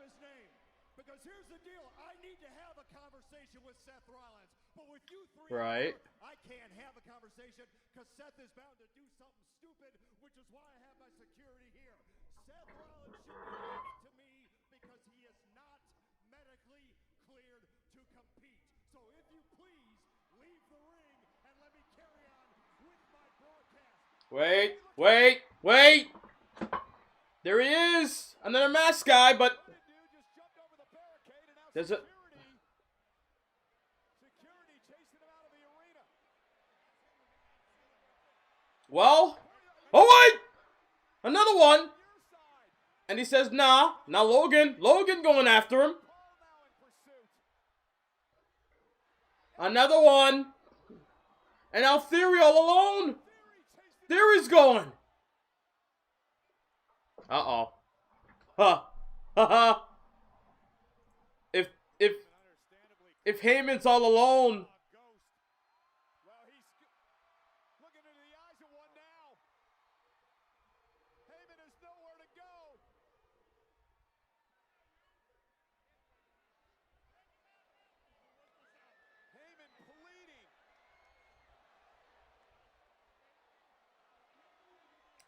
his name. Because here's the deal. I need to have a conversation with Seth Rollins. But with you three, right, I can't have a conversation because Seth is bound to do something stupid, which is why I have my security here. Seth Rollins should be left to me because he is not medically cleared to compete. So if you please, leave the ring and let me carry on with my broadcast. wait, wait, wait. There he is, another mask guy, but there's a... Security chasing him out of the arena. Well, oh wait, another one. And he says, nah. Now Logan going after him. Another one. And now Theory all alone. Theory's going. Uh-oh. Ha. Ha ha. If Heyman's all alone. Well, he's looking into the eyes of one now. Heyman has nowhere to go. Heyman pleading.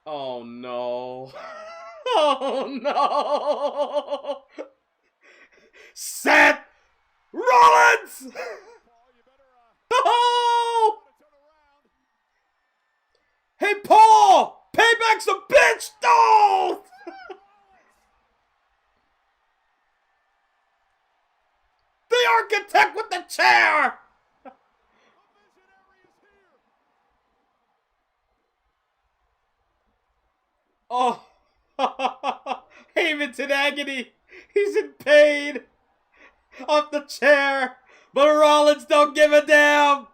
Oh no. Oh no. Seth Rollins! Oh! Hey Paul! Payback's a bitch! No! The architect with the chair! Oh! Heyman's in agony! He's in pain! Off the chair! But Rollins don't give a damn!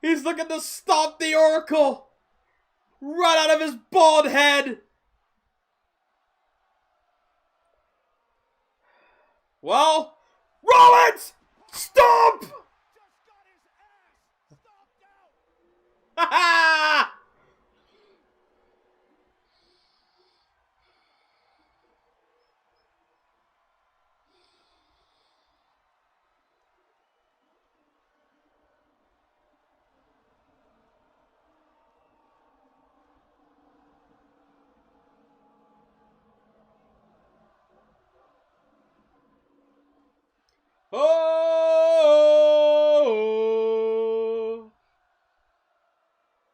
He's looking to stomp the Oracle! Right out of his bald head! Well, Rollins! Stomp! Ha ha! Oh!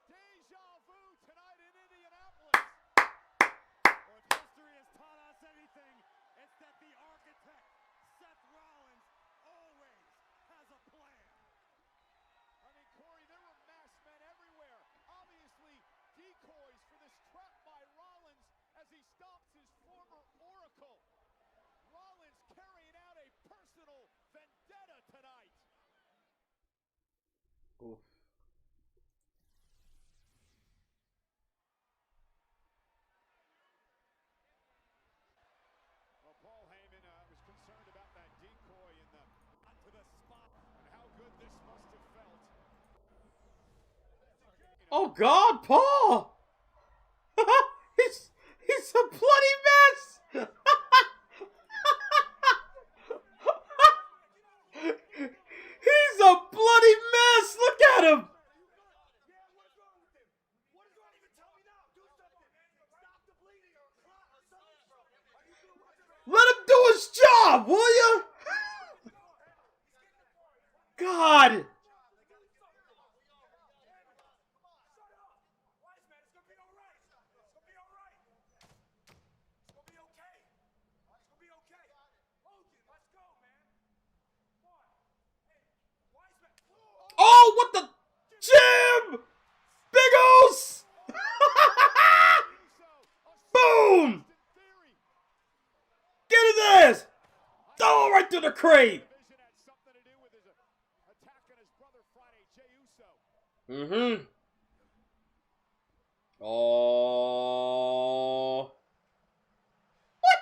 Deja vu tonight in Indianapolis. Well, if history has taught us anything, it's that the architect, Seth Rollins, always has a plan. I mean, Corey, there were masked men everywhere. Obviously, decoys for this trap by Rollins as he stomps his former Oracle. Rollins carrying out a personal vendetta tonight. Oof. Well, Paul Heyman was concerned about that decoy in the onto the spot and how good this must have felt. Oh God, Paul! he's a bloody mess! He's a bloody mess! Look at him! Let him do his job, will you? God! Oh, what the? Jim! Big O's! Boom! Get his ass! Oh, right through the crate! Mm-hmm. Oh. What?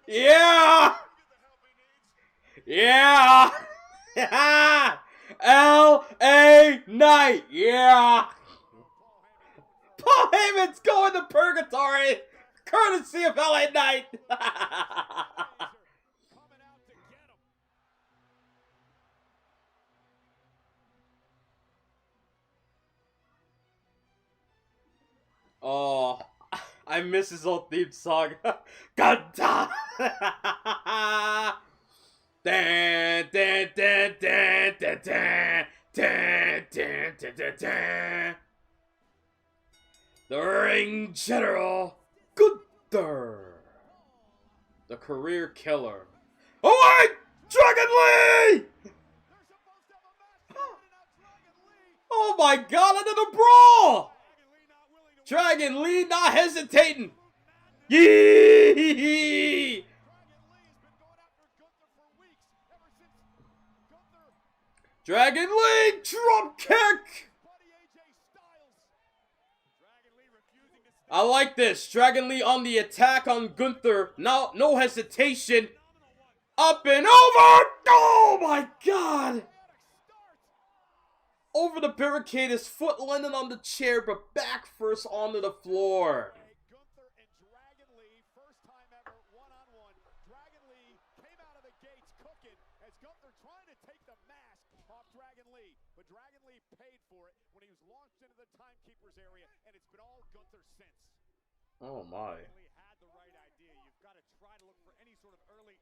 Yeah! Yeah! Yeah! L.A. Knight! Yeah! Paul Heyman's going to purgatory! Courtesy of LA Knight. Coming out to get him. Oh, I miss his old theme song. Ganta. Dan, dan, dan, dan, dan, dan, dan, dan, dan, dan, dan. The ring general, Gunther. The career killer. Oh wait! Dragon Lee! They're supposed to have a match started out Dragon Lee. Oh my god, another brawl! Dragon Lee not willing to Dragon Lee not hesitating. Yee! Dragon Lee has been going after Gunther for weeks, ever since Gunther Dragon Lee drop kick. buddy AJ Styles. Dragon Lee refusing to stay. I like this. Dragon Lee on the attack on Gunther. Now, no hesitation. Up and over. Oh my god. Over the barricade, his foot landed on the chair, but back first onto the floor. Gunther and Dragon Lee, first time ever one-on-one. Dragon Lee came out of the gates cooking as Gunther trying to take the mask off Dragon Lee. But Dragon Lee paid for it when he was launched into the timekeeper's area, and it's been all Gunther since. Oh my. Dragon Lee had the right idea. You've got to try to look for any sort of early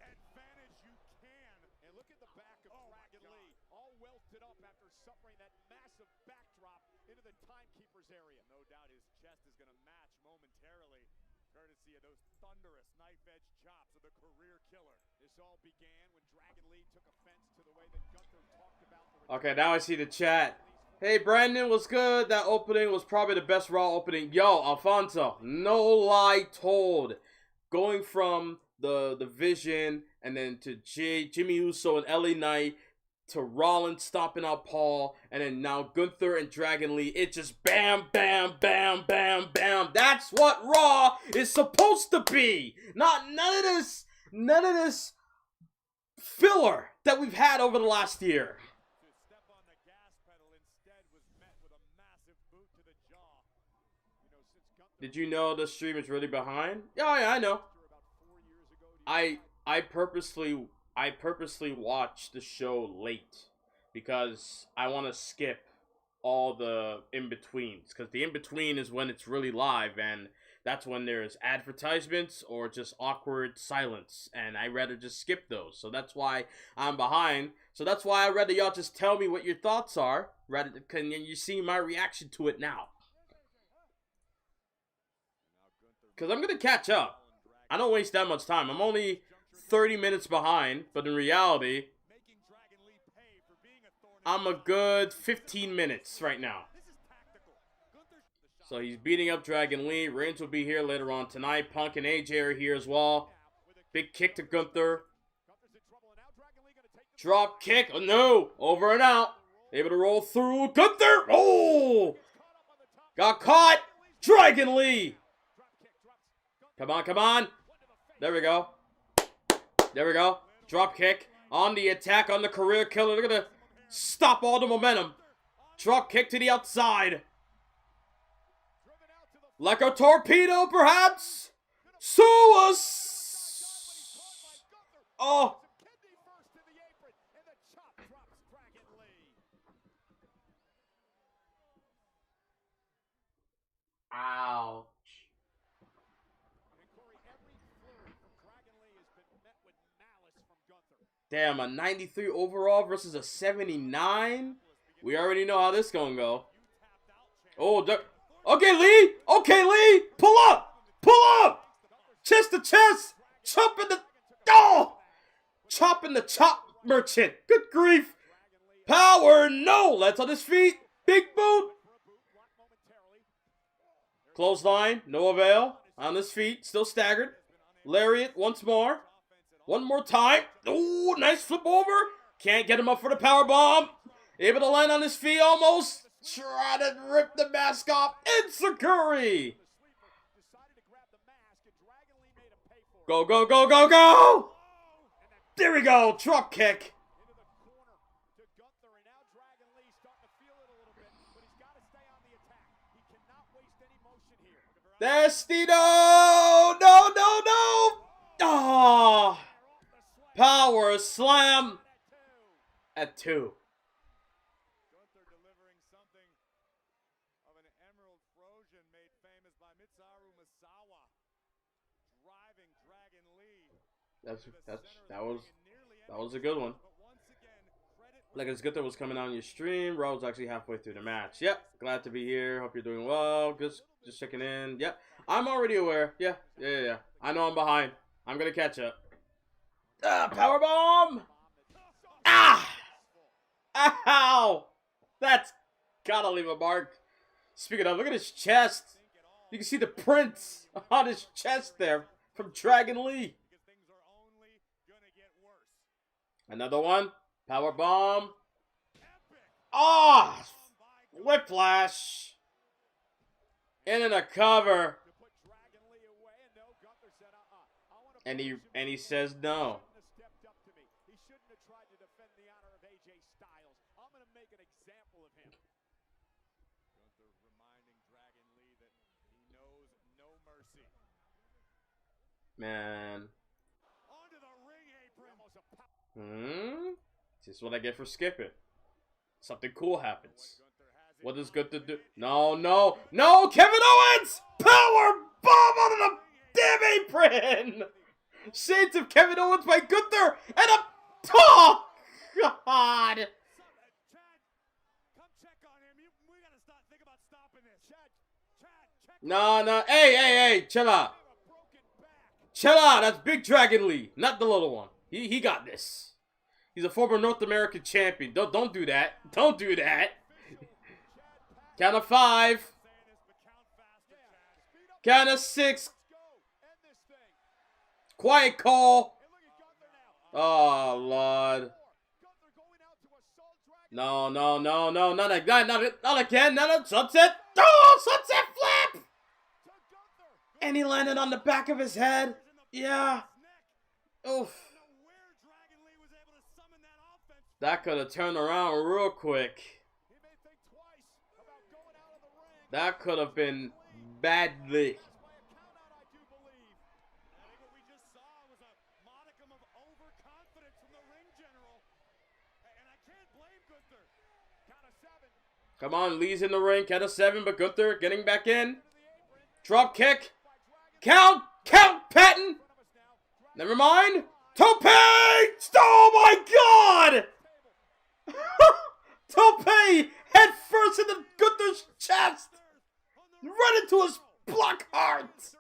advantage you can. And look at the back of Dragon Lee, all welted up after suffering that massive backdrop into the timekeeper's area. No doubt his chest is going to match momentarily, courtesy of those thunderous knife-edge chops of the career killer. This all began when Dragon Lee took offense to the way that Gunther talked about the Okay, now I see the chat. Hey, Brandon, what's good? That opening was probably the best Raw opening. Yo, Alfonso, no lie told. Going from the Vision and then to Jimmy Uso and LA Knight to Rollins stomping out Paul, and then now Gunther and Dragon Lee. It just bam, bam, bam, bam, bam. That's what Raw is supposed to be. None of this filler that we've had over the last year. to step on the gas pedal instead was met with a massive boot to the jaw. You know, since Gunther Did you know the stream is really behind? Yeah, I know. about 4 years ago, do you I purposely watch the show late because I want to skip all the in-betweens, because the in-between is when it's really live, and that's when there's advertisements or just awkward silence, and I rather just skip those. So that's why I'm behind. So that's why I'd rather y'all just tell me what your thoughts are, rather than you see my reaction to it now. Because I'm going to catch up. I don't waste that much time. I'm only 30 minutes behind, but in reality, making Dragon Lee pay for being a thorn in I'm a good 15 minutes right now. This is tactical. Gunther's the shot So he's beating up Dragon Lee. Reigns will be here later on tonight. Punk and AJ are here as well. with a Big kick to Gunther. Gunther's in trouble, and now Dragon Lee gonna take the Drop kick. Oh no. Over and out. Able to roll through. Gunther. Oh. caught up on the top. Got caught. Dragon Lee. Drop kick, drops. Gunther Come on, come on. one to the face. There we go. There we go. Drop kick. On the attack on the career killer. They're going to stop all the momentum. Drop kick to the outside. Driven out to the Like a torpedo, perhaps. Suicide. Oh. kidney first to the apron, and the chop drops Dragon Lee. Ouch. And Corey, every flurry from Dragon Lee has been met with malice from Gunther. Damn, a 93 overall versus a 79? We already know how this gonna go. Oh, okay, Lee! Okay, Lee! Pull up! Pull up! Chest to chest! Chopping the... Oh! Chopping the chop merchant. Good grief. Power, no! Let's on his feet. Big boot. Clothesline, no avail. On his feet, still staggered. Lariat once more. One more time. Oh, nice flip over. Can't get him up for the power bomb. Able to land on his feet almost. Try to rip the mask off. Enziguri. Go, go, go, go, go. There we go. Drop kick. Into the corner to Gunther, and now Dragon Lee starting to feel it a little bit, but he's got to stay on the attack. He cannot waste any motion here. Destino! No, no, no! Oh! Power slam at 2. Gunther delivering something of an emerald frozen made famous by Mitsaru Misawa. Driving Dragon Lee. That was a good one. Like it's good that was coming on your stream. Raul's actually halfway through the match. Yep, glad to be here. Hope you're doing well. Just checking in. Yep, I'm already aware. Yeah. I know I'm behind. I'm gonna catch up. Power bomb! Ah! Ow! That's gotta leave a mark. Speaking of, look at his chest. You can see the prints on his chest there from Dragon Lee. Another one. Power bomb. Ah! Whiplash. In a cover. And he says no. He shouldn't have tried to defend the honor of AJ Styles. I'm going to make an example of him. Gunther reminding Dragon Lee that he knows no mercy. Man. Onto the ring apron. This is what I get for skipping. Something cool happens. What does Gunther do? No, no, no! Kevin Owens! Power bomb onto the damn apron! Shades of Kevin Owens by Gunther and a... Oh, God! Chad, come check on him. We got to think about stopping this. Chad, check. No. Hey, chill out. Chill out. That's Big Dragon Lee, not the little one. He got this. He's a former North American champion. Don't do that. Don't do that. Count of 5. Count of 6. Quiet call. Oh, Lord. No. Not again. Not sunset. Oh, sunset flip. And he landed on the back of his head. Yeah. Oof. That could have turned around real quick. That could have been badly. Come on, Lee's in the ring. Count of 7, but Gunther getting back in. Drop kick. Count, Patton. Never mind. Tope! Oh my God! Tope head first into Gunther's chest. Run into his block heart.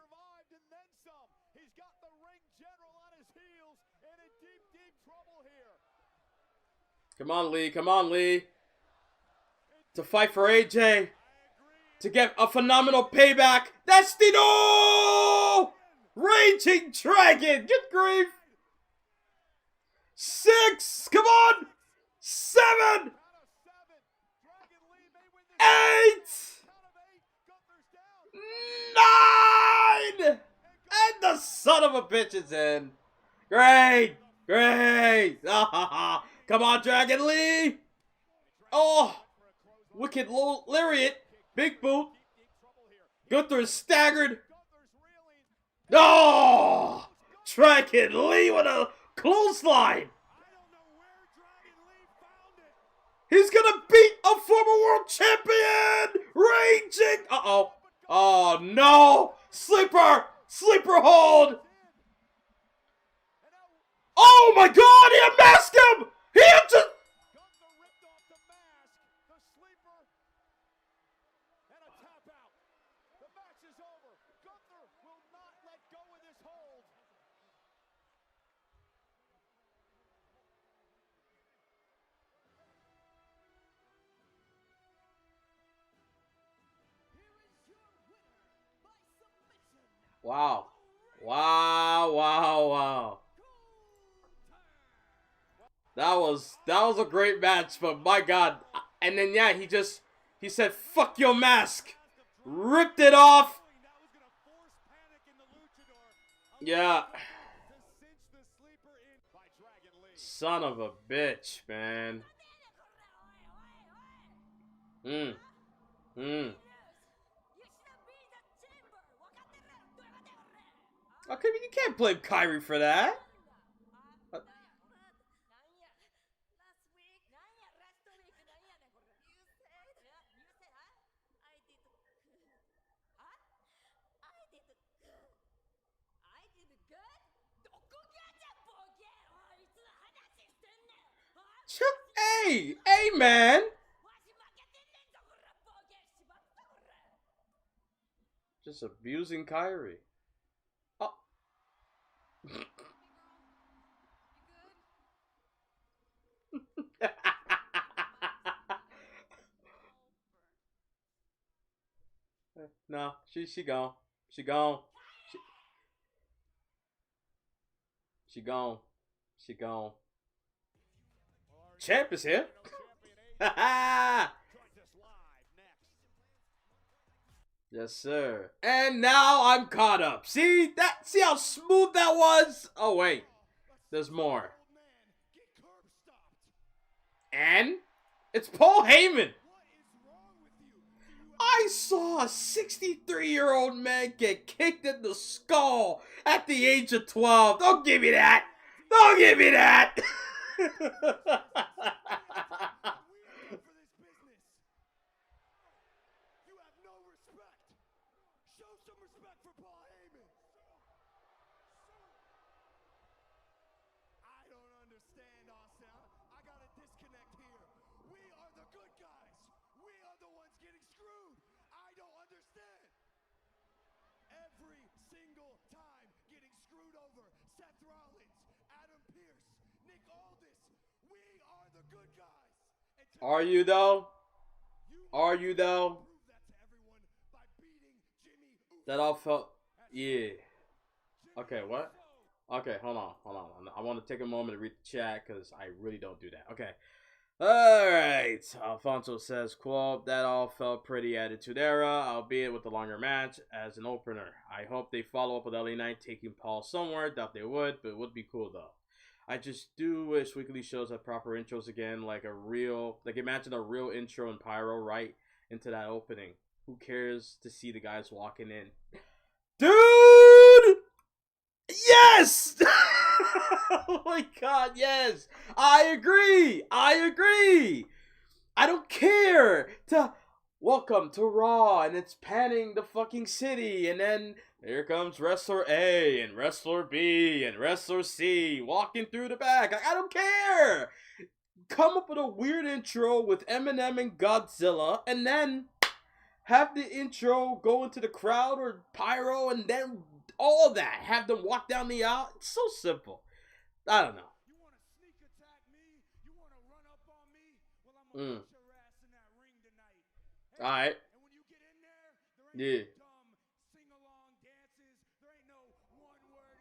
Come on, Lee. To fight for AJ. To get a phenomenal payback. Destino! Raging Dragon. Good grief. 6. Come on. 7. 8. 9. And the son of a bitch is in. Great. Come on, Dragon Lee. Oh. Wicked lariat. Big boot. Gunther is staggered. Oh! Dragon Lee with a clothesline. He's gonna beat a former world champion. Raging. Uh-oh. Oh, no. Sleeper hold. Oh, my God. He unmasked him. He just... Wow. That was a great match, but my God. And then yeah, he said, "Fuck your mask." Ripped it off. Yeah. Son of a bitch, man. Okay, you can't blame Kyrie for that. Hey, hey, man. Just abusing Kyrie. Oh. No, she gone. She gone. She gone. She gone. Champ is here. Yes, sir. And now I'm caught up. See that? See how smooth that was? Oh wait, there's more. And it's Paul Heyman. I saw a 63-year-old man get kicked in the skull at the age of 12. Don't give me that. Don't give me that. Every single time getting screwed over. Seth Rollins, Adam Pearce, Nick Aldis. We are the good guys. Are you though? Are you though? That all felt, yeah. Okay, what? Okay, hold on. I want to take a moment to read the chat because I really don't do that. Okay. Alright, Alfonso says, quote, that all felt pretty Attitude Era, albeit with a longer match as an opener. I hope they follow up with LA Knight taking Paul somewhere, doubt they would, but it would be cool though. I just do wish weekly shows had proper intros again, like imagine a real intro and pyro right into that opening. Who cares to see the guys walking in? Dude! Yes! Oh my god, yes! I agree! I don't care to welcome to Raw and it's panning the fucking city and then here comes wrestler A and wrestler B and wrestler C walking through the back. I don't care! Come up with a weird intro with Eminem and Godzilla and then have the intro go into the crowd or pyro and then all that. Have them walk down the aisle. It's so simple. I don't know. You want to sneak attack me? You want to run up on me? Well, I'm going to put your ass in that ring tonight. Hey, all right. And when you get in there, there ain't no dumb sing-along dances. There ain't no one-word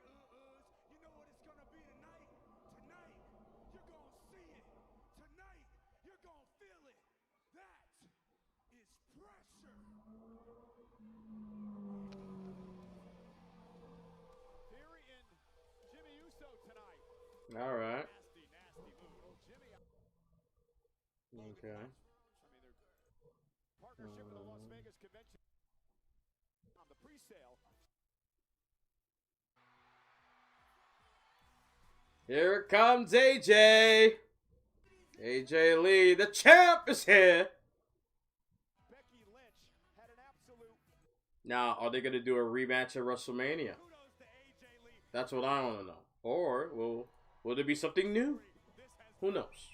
You know what it's going to be tonight? Tonight, you're going to see it. Tonight, you're going to feel it. That is pressure. Theory and Jimmy Uso tonight. All right. Nasty move. Jimmy. Okay. I mean, their partnership with the Las Vegas Convention on the pre-sale. Here comes AJ. AJ Lee, the champ is here. Becky Lynch had an absolute. Now, are they going to do a rematch at WrestleMania? That's what I want to know. Or will there be something new? Who knows?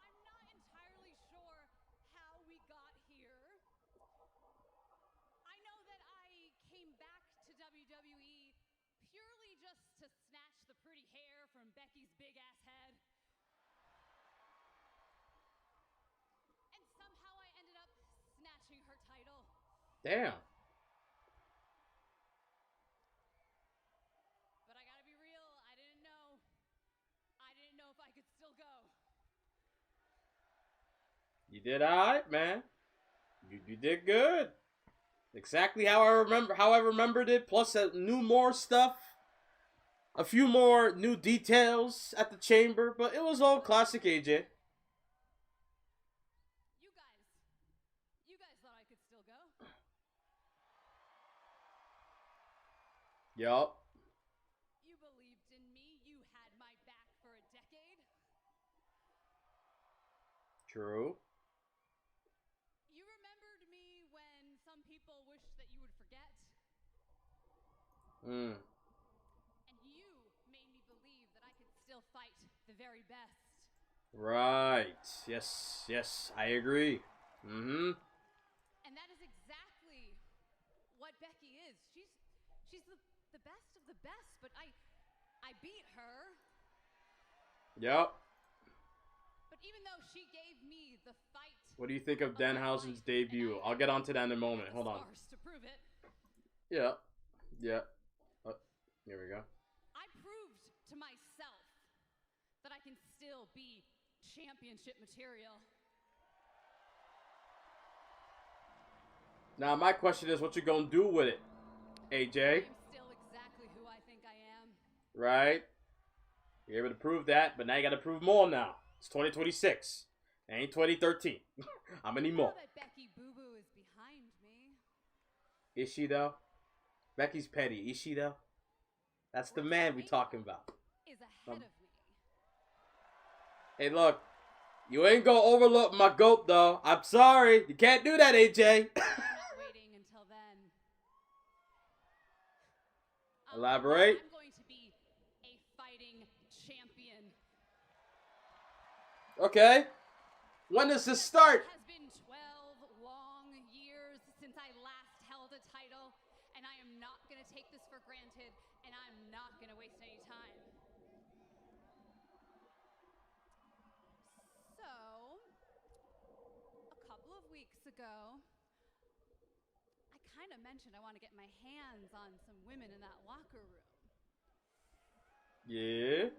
I'm not entirely sure how we got here. I know that I came back to WWE purely just to snatch the pretty hair from Becky's big-ass head. And somehow I ended up snatching her title. Damn. But I gotta be real, I didn't know. I didn't know if I could still go. You did alright, man. You did good. Exactly how I remembered it, plus more stuff. A few more new details at the chamber, but it was all classic AJ. Yup. You believed in me. You had my back for a decade. True. You remembered me when some people wished that you would forget. Hmm. And you made me believe that I could still fight the very best. Right. Yes. Yes. I agree. Mm-hmm. And that is exactly what Becky is. She's the best of the best, but I beat her. Yep. But even though she gave me the fight, What do you think of of my Danhausen's life, debut? and I I'll get onto that in a had moment. the Hold on. scars to prove it, Yeah. Yeah. Here we go. I proved to myself that I can still be championship material. Now my question is, what you gonna do with it, AJ? I am still exactly who I think I am. Right? You're able to prove that, but now you gotta prove more now. It's 2026. It ain't 2013. How many more? Now that Becky Boo Boo is behind me, Is she though? Becky's petty. Is she though? That's the man we talking about. is ahead of me. Hey, look. You ain't gonna overlook my goat though. I'm sorry. You can't do that, AJ. I'm not waiting until then. Elaborate. I'm going to be a fighting champion. Okay. When does this start? It has been 12 long years since I last held a title, and I am not going to take this for granted, and I'm not going to waste any time. So, a couple of weeks ago, I kind of mentioned I want to get my hands on some women in that locker room. Yeah.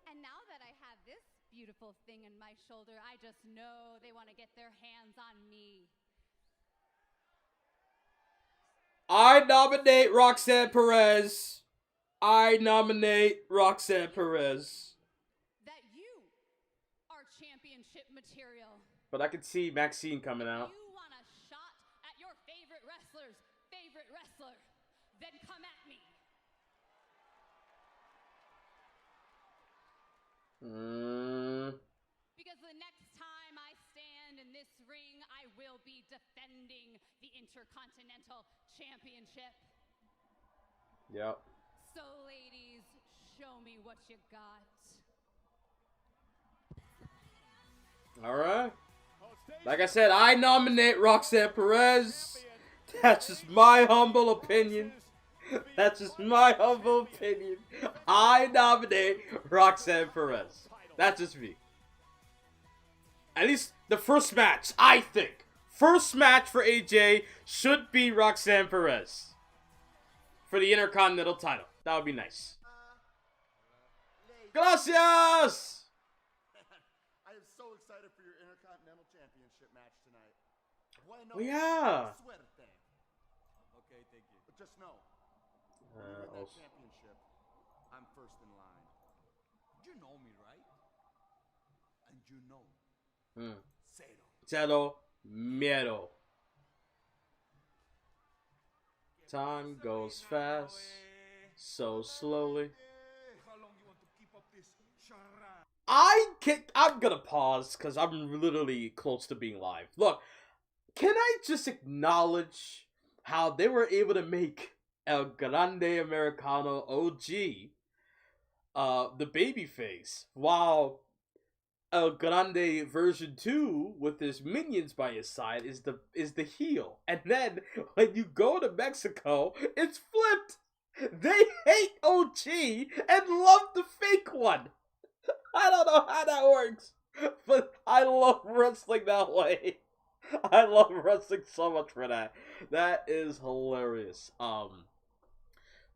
And now that I have this beautiful thing in my shoulder, I just know they want to get their hands on me. I nominate Roxanne Perez. I nominate Roxanne Perez. That you are championship material. But I could see Maxine coming out. You want a shot at your favorite wrestler's favorite wrestler? Then come at me. Because the next time I stand in this ring, I will be defending the Intercontinental Championship. Yep. So, ladies, show me what you got. Alright. Like I said, I nominate Roxanne Perez. That's just my humble opinion. That's just my humble opinion. I nominate Roxanne Perez. That's just me. At least the first match, I think. First match for AJ should be Roxanne Perez. For the Intercontinental title. That would be nice. Gracias! I am so excited for your Intercontinental Championship match tonight. Bueno, Oh, yeah. suerte. Okay, thank you. But just know, when you win that Also. championship, I'm first in line. You know me, right? And you know, Cero miedo. Time goes fast, so slowly. How long you want to keep up this charade? I'm gonna pause because I'm literally close to being live. Look, can I just acknowledge how they were able to make El Grande Americano OG the babyface, while El Grande version 2 with his minions by his side is the heel. And then when you go to Mexico, it's flipped. They hate OG and love the fake one. I don't know how that works, but I love wrestling that way. I love wrestling so much for that. That is hilarious.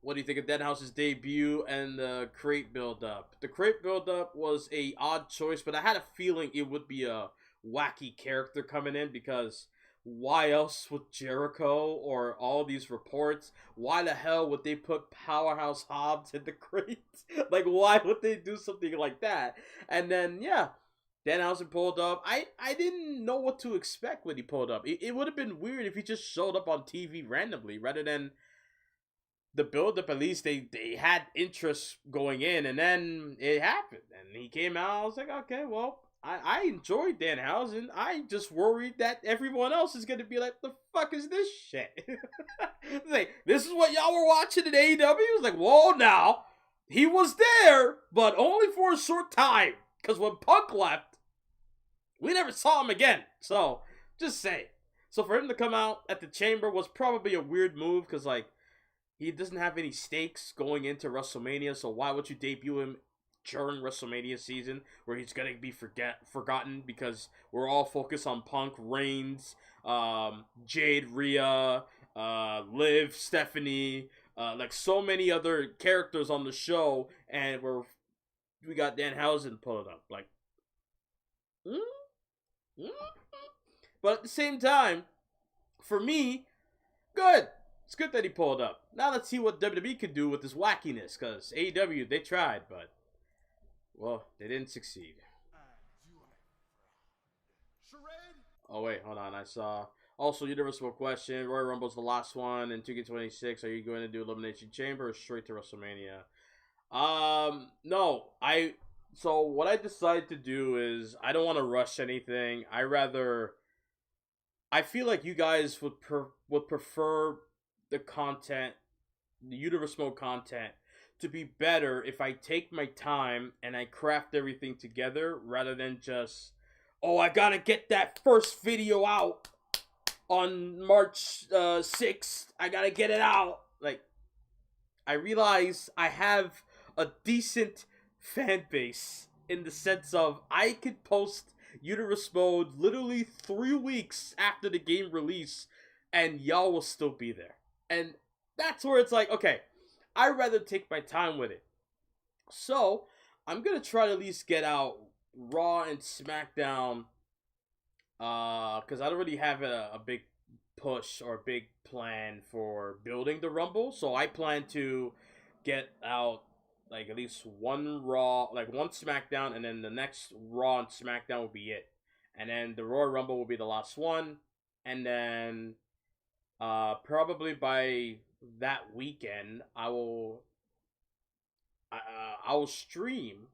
What do you think of Deadhouse's debut and the crate build-up? The crate build-up was a odd choice, but I had a feeling it would be a wacky character coming in because why else would Jericho or all these reports? Why the hell would they put Powerhouse Hobbs in the crate? Like, why would they do something like that? And then, yeah, Danhausen pulled up. I didn't know what to expect when he pulled up. It would have been weird if he just showed up on TV randomly rather than the build up, at least they had interest going in, and then it happened, and he came out. I was like, okay, well, I enjoyed Danhausen. I just worried that everyone else is gonna be like, the fuck is this shit? Like, this is what y'all were watching in AEW? It's like, whoa, now he was there, but only for a short time, because when Punk left, we never saw him again. So just say. So for him to come out at the Chamber was probably a weird move, because like, he doesn't have any stakes going into WrestleMania, so why would you debut him during WrestleMania season, where he's gonna be forgotten, because we're all focused on Punk, Reigns, Jade, Rhea, Liv, Stephanie, like so many other characters on the show, and we got Danhausen pulling up, like, But at the same time, for me, good. It's good that he pulled up. Now let's see what WWE can do with this wackiness, because AEW, they tried, but, well, they didn't succeed. Oh, wait, hold on. I saw. Also, universal question. Royal Rumble's the last one in 2K26. Are you going to do Elimination Chamber or straight to WrestleMania? No. So, what I decided to do is, I don't want to rush anything. I feel like you guys would prefer the content, the Universe Mode content, to be better if I take my time and I craft everything together, rather than just, oh, I gotta get that first video out on March 6th. I gotta get it out. Like, I realize I have a decent fan base, in the sense of I could post Universe Mode literally 3 weeks after the game release, and y'all will still be there. And that's where it's like, okay, I'd rather take my time with it. So, I'm going to try to at least get out Raw and SmackDown, because I don't really have a big push or a big plan for building the Rumble. So, I plan to get out, like, at least one Raw, like one SmackDown, and then the next Raw and SmackDown will be it. And then the Royal Rumble will be the last one. And then probably by that weekend, I will stream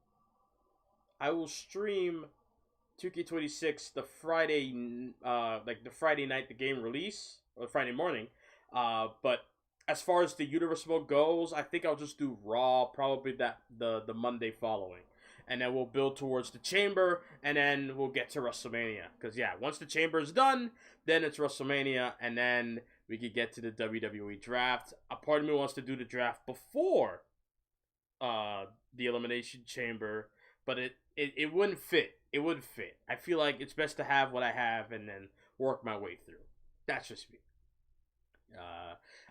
2K26 the Friday, like the Friday night the game release, or Friday morning. But as far as the Universe Mode goes, I think I'll just do Raw probably the Monday following. And then we'll build towards the Chamber, and then we'll get to WrestleMania. Because, yeah, once the Chamber is done, then it's WrestleMania, and then we could get to the WWE Draft. A part of me wants to do the draft before the Elimination Chamber, but it wouldn't fit. It wouldn't fit. I feel like it's best to have what I have and then work my way through. That's just me.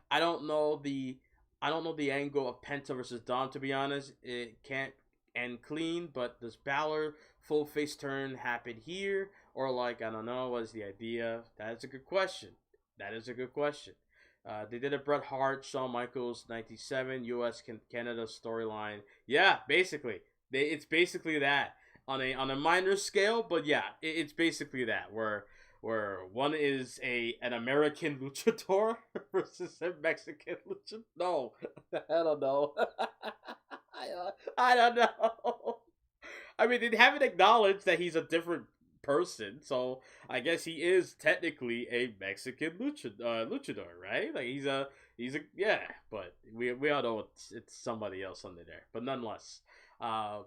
I don't know the angle of Penta versus Dom, to be honest. It can't end clean, but does Balor full face turn happen here? Or, like, I don't know, what is the idea? That is a good question. They did a Bret Hart, Shawn Michaels, 97, US Canada storyline. Yeah, basically. It's basically that. On a minor scale, but yeah, it's basically that. Where one is an American luchador versus a Mexican luchador. No, I don't know. I don't know. I mean, they haven't acknowledged that he's a different person, so I guess he is technically a Mexican luchador, right? Like he's a yeah, but we all know it's somebody else under there. But nonetheless, I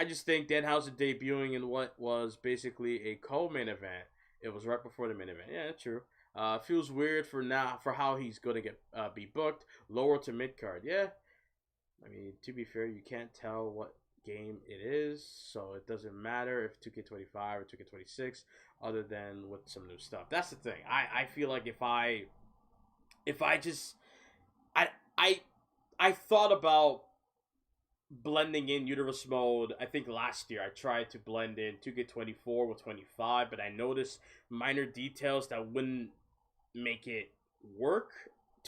just think Danhausen debuting in what was basically a co-main event. It was right before the main event. Yeah, true. Feels weird for how he's gonna be booked. Lower to mid card. Yeah. I mean, to be fair, you can't tell what game it is, so it doesn't matter if 2K25 or 2K26, other than with some new stuff. That's the thing. I feel like if I thought about blending in Universe Mode. I think last year I tried to blend in 2K24 with 25, but I noticed minor details that wouldn't make it work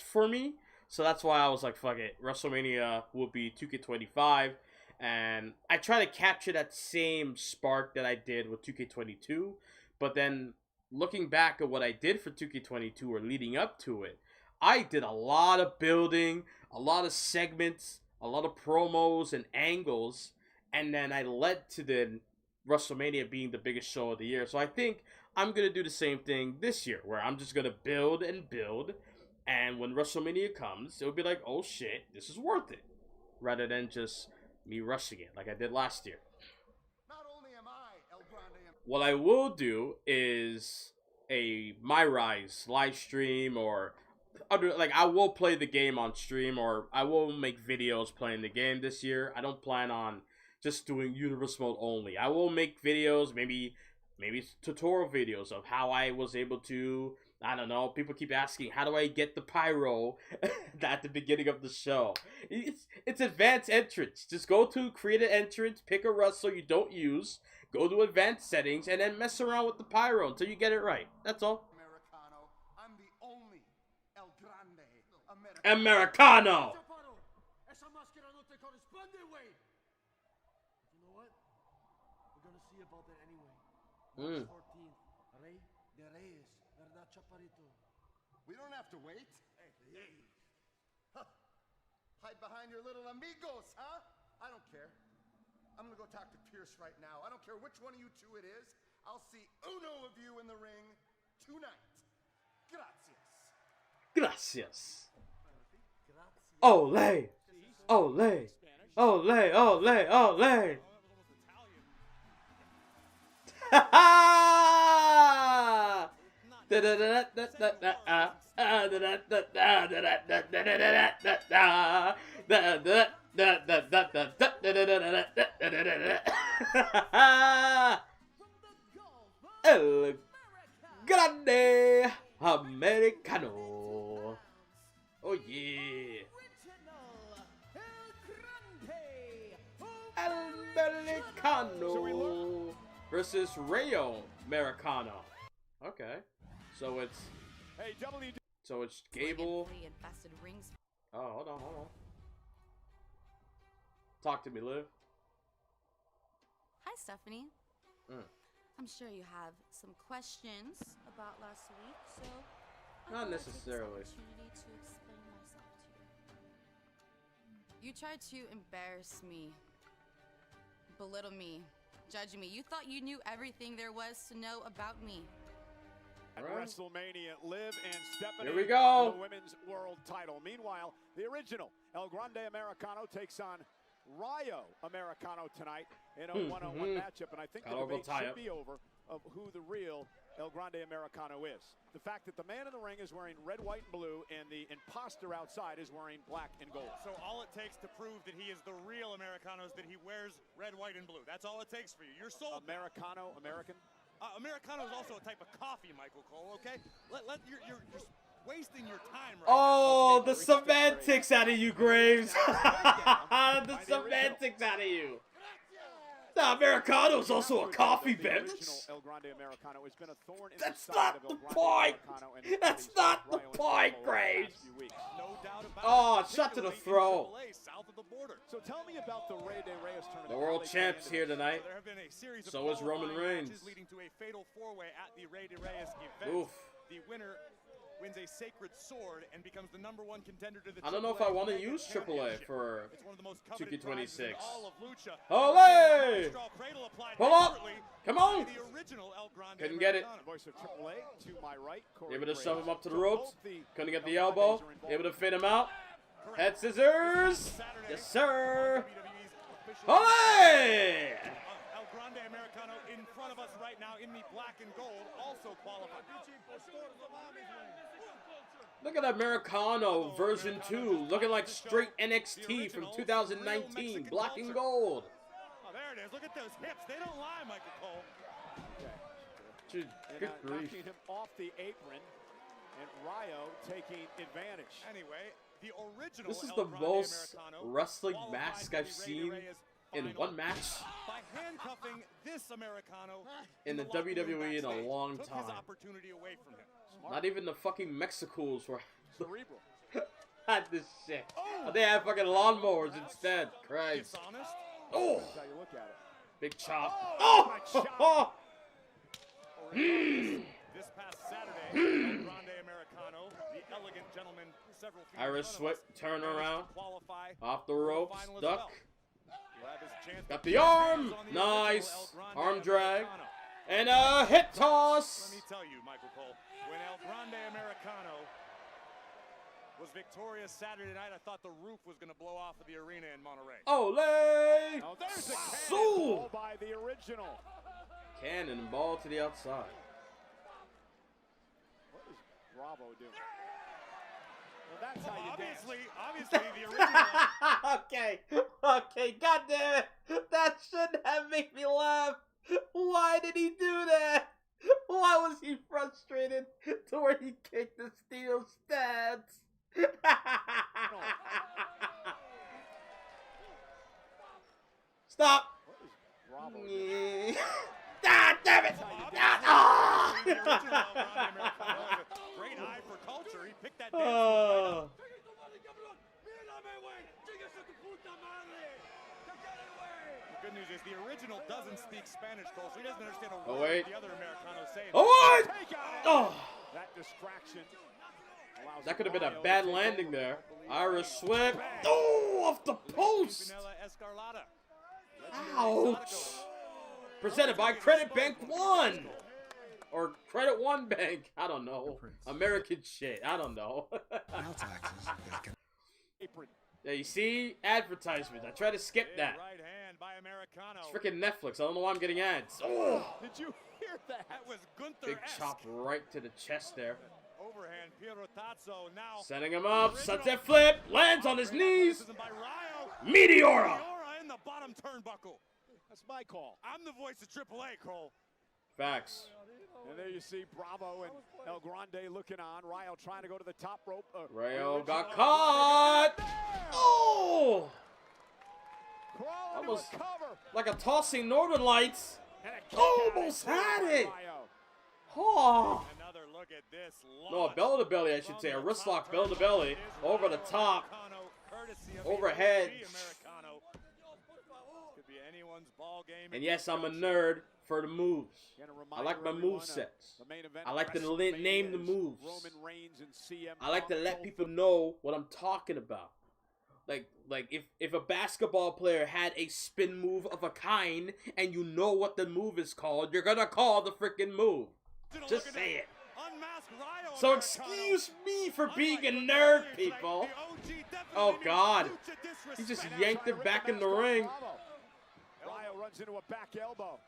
for me. So that's why I was like, fuck it. WrestleMania will be 2K25. And I try to capture that same spark that I did with 2K22. But then looking back at what I did for 2K22 or leading up to it, I did a lot of building. a lot of segments, a lot of promos and angles, and then I led to the WrestleMania being the biggest show of the year. So I think I'm gonna do the same thing this year, where I'm just gonna build and build, and when WrestleMania comes, it'll be like, oh shit, this is worth it, rather than just me rushing it like I did last year. Not only am I El Grande, What I will do is a My Rise live stream, or other, like, I will play the game on stream, or I will make videos playing the game this year. I don't plan on just doing Universe Mode only. I will make videos, maybe tutorial videos of how I was able to, I don't know, people keep asking, how do I get the pyro at the beginning of the show? It's advanced entrance. Just go to create an entrance, pick a wrestler you don't use, go to advanced settings, and then mess around with the pyro until you get it right. That's all. Americano. I'm the only El Grande Americano. Americano! Chaparro, esa máscara no te corresponde, güey. You know what? We're gonna see about that anyway. March 14th, Rey de Reyes, ¿verdad, Chaparrito? We don't have to wait. Hey. Huh. Hide behind your little amigos, huh? I don't care. I'm gonna go talk to Pierce right now. I don't care which one of you two it is. I'll see uno of you in the ring tonight. Gracias. Gracias. Ole! Ole! Ole! Ole! Ole! Ha ha! El Grande Americano. Oh yeah. Americano versus Rayo Americano. Okay. So it's Hey, so it's Gable. Infested rings. Oh, hold on. Talk to me, Liv. Hi, Stephanie. Mm. I'm sure you have some questions about last week, so I Not thought I'd take this necessarily. opportunity to explain myself to you. You tried to embarrass me, belittle me, judge me. You thought you knew everything there was to know about me. At Right. WrestleMania, Liv and Stephanie Here we go. for the women's world title. Meanwhile, the original El Grande Americano takes on Rayo Americano tonight in a one-on-one matchup, and I think the debate should be over of who the real El Grande Americano is. The fact that the man in the ring is wearing red, white, and blue, and the imposter outside is wearing black and gold. So all it takes to prove that he is the real Americano is that he wears red, white, and blue. That's all it takes for you. You're sold. Americano, American. Americano is also a type of coffee, Michael Cole. Okay, you're just wasting your time right Oh, Okay, the but we- semantics out of you, Graves. The semantics out of you. The Americano's also a coffee The beverage. original El Grande Americano has been a thorn in That's the side not of the El Grande point. Americano and That's his not the Rayo and point, Gable over the Graves. past few weeks. now. No doubt about Oh, it. shut to the particularly in throat. AAA, south of the border. So tell me about the Rey de Reyes tournament. The How world they champs came here into tonight. There have been a series of So is Roman qualifying Reigns. matches leading to a fatal four-way at the Rey de Reyes event. Oof. The winner wins a sacred sword and becomes the #1 contender to the I don't know if AAA I want to Mega use AAA Championship. for It's one of the most coveted 2K26. prizes in all of Lucha. Ole! Straw cradle applied Pull up! expertly Come by on! the original El Grande Couldn't get it. Americano. Voice of AAA to my right, Corey Able to Graves. shove him up to the So ropes. both the Couldn't get the El elbow. Grandes are involved. Able to fit him out. Correct. Head scissors. Saturday Yes, sir. WWE's official Ole! El Grande Americano in front of us right now in the black and gold, also qualified. Look at Americano version 2, looking like straight NXT from 2019, black and gold. Oh, there it is. Look at those hips. They don't lie, Michael Cole. Dude, And, good grief. knocking him off the apron, and Rayo taking advantage. Anyway, the original This is El the Grande most Americano wrestling qualified mask for I've the Rey de seen Reyes in final one match by handcuffing this Americano in the locker room WWE in a backstage. long Took time. his opportunity away from him. Not even the fucking Mexicals were Cerebral. had this shit. They had fucking lawnmowers instead. Christ. Dishonest. Oh, That's how you look at it. big chop. Oh, my Oh, chop. This past Saturday, El Grande Americano, the elegant gentleman several feet Irish in front of whip, us, turn managed to around, qualify off the for ropes, final as duck. well. He'll have his chance to Got get the his arm, hands on the original nice. El Grande Arm drag, Americano. and a hip Let toss. me tell you, Michael Cole, when El Grande Americano was victorious Saturday night, I thought the roof was going to blow off of the arena in Monterrey. Ole! Oh, there's a So cannonball by the original. cannonball to the outside. What is Bravo doing? Well, that's how you Obviously, the original. Okay, goddamn it. That shouldn't have made me laugh. Why did he do that? Why was he frustrated to where he kicked the steel stats? Stop. What is Bravo doing? Ah, damn it. The original El Grande Americano has a great eye for culture. He picked that dance move right up. The good news is the original doesn't speak Spanish, Cole, so he doesn't understand a word wait. the other Americano's saying. Oh, what? Take out. Oh. That distraction. allows That could have been a Ryo bad to take landing over. there. Irish whip. Oh, off the post. Pinella Escarlata. Ouch. Presented by Credit Bank One. Or Credit One Bank. I don't know. American shit. I don't know. Apron. Yeah, you see advertisements. I try to skip that. Right hand by Americano. It's freaking Netflix. I don't know why I'm getting ads. Oh, Did you hear that? That was Gunther. big chop right to the chest there. Overhand, Piero Tazzo now. Setting him up. Sunset flip. Lands on his knees. By Ryo. Meteora. Meteora in the bottom turnbuckle. That's my call. I'm the voice of AAA, Cole. Facts. And there you see Bravo and El Grande looking on. Ryo trying to go to the top rope. Rayo got caught. Oh! Crawl That into was a cover. like a tossing Northern Lights. And a kick Almost out had by it. Ryo. Oh! Another look at this. No, a belly to belly, I should say. A wrist lock belly to belly. Over the top. Overhead. Could be anyone's ball game. And yes, I'm a nerd for the moves. Again, a I like my reminder, everyone, movesets. the main event I like to WrestleMania name the is moves. Roman Reigns and CM I like to Punk let both people know what I'm talking about. Like if a basketball player had a spin move of a kind and you know what the move is called, you're gonna call the freaking move. Just say it. So excuse me for being a nerd, people. Oh God. He just yanked it back in the ring. Ryo runs into a back elbow.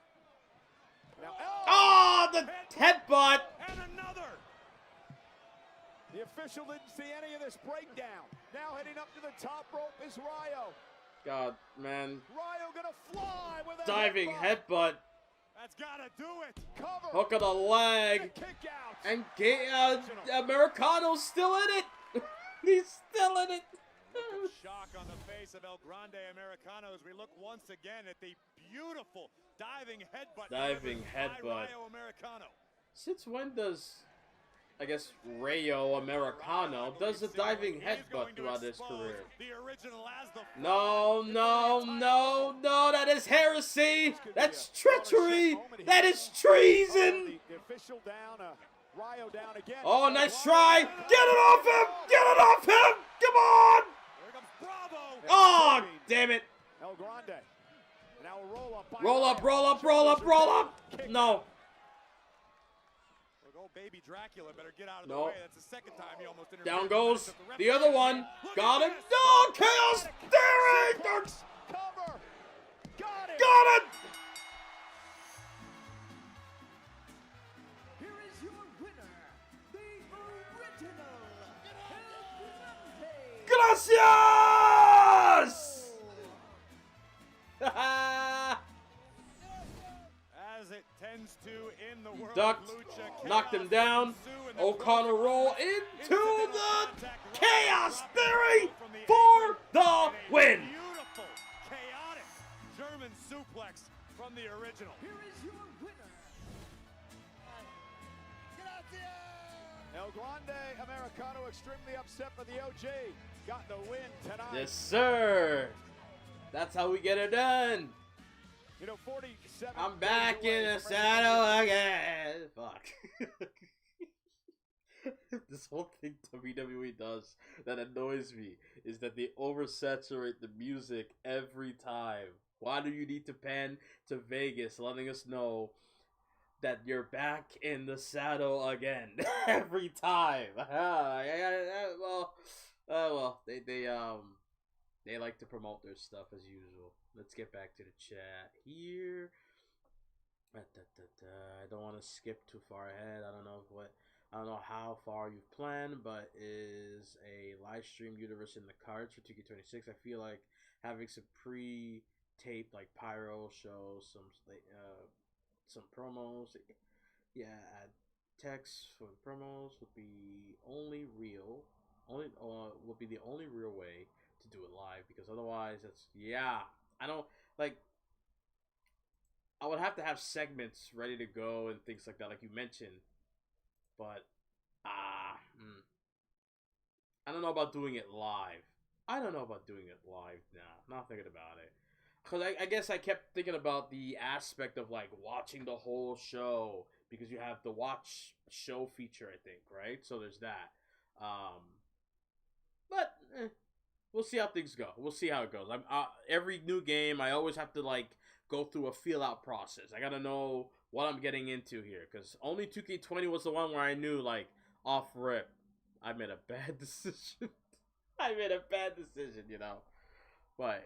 Now, Oh, the headbutt. And another. the official didn't see any of this breakdown. Now heading up to the top rope is Ryo. God, man. Ryo gonna fly with a Diving headbutt. That's gotta do it. Cover. Hook of the leg. Kick out. And Americano's still in it. He's still in it. Look of shock on the face of El Grande Americano as we look once again at the beautiful diving headbutt. Diving by headbutt. Ryo Americano. Since when does, I guess, Rayo Americano does a diving headbutt throughout his career? The original as the No, no, no, no, that is heresy. That's treachery. That is treason. The official down. Ryo down again. Oh, nice try. Get it off him. Get it off him. Come on. Here comes Bravo. Oh, damn it. El Grande. Now a roll up. by Roll up, Ryo. roll up, roll up, roll up. No. Look, old baby Dracula better get out of the No. way. That's the second time he almost interfered. Down with goes the ref. the other one. Look Got at him. this. No, Chaos Theory. Cover. Got it. Got it. Here is your winner, the original El Grande. Gracias. As it tends to in the world Ducked, of lucha, knocked him chaos down. ensue in the O'Connor close roll quarters. into the contact. Chaos Drop Theory from the for apron. the And a win. Beautiful, chaotic German suplex from the original. Here is your winner, El Grande Americano extremely upset for the OG. Got the win tonight. Yes, sir. That's how we get it done. You know, 47. I'm days back away in the from saddle again. Fuck. This whole thing WWE does that annoys me is that they oversaturate the music every time. Why do you need to pan to Vegas, letting us know that you're back in the saddle again every time? They like to promote their stuff as usual. Let's get back to the chat here. I don't want to skip too far ahead. I don't know how far you've planned, but is a live stream universe in the cards for 2K26? I feel like having some pre-taped like pyro shows, some promos. Yeah, add text for the promos would be would be the only real way to do it live, because otherwise I don't like. I would have to have segments ready to go and things like that, like you mentioned. But I don't know about doing it live. I don't know about doing it live now. Not thinking about it. Because I guess I kept thinking about the aspect of like watching the whole show, because you have the watch show feature, I think, right? So there's that. But we'll see how things go. We'll see how it goes. Every new game, I always have to like go through a feel out process. I gotta know what I'm getting into here, because only 2K20 was the one where I knew like off rip I made a bad decision. I made a bad decision, you know. But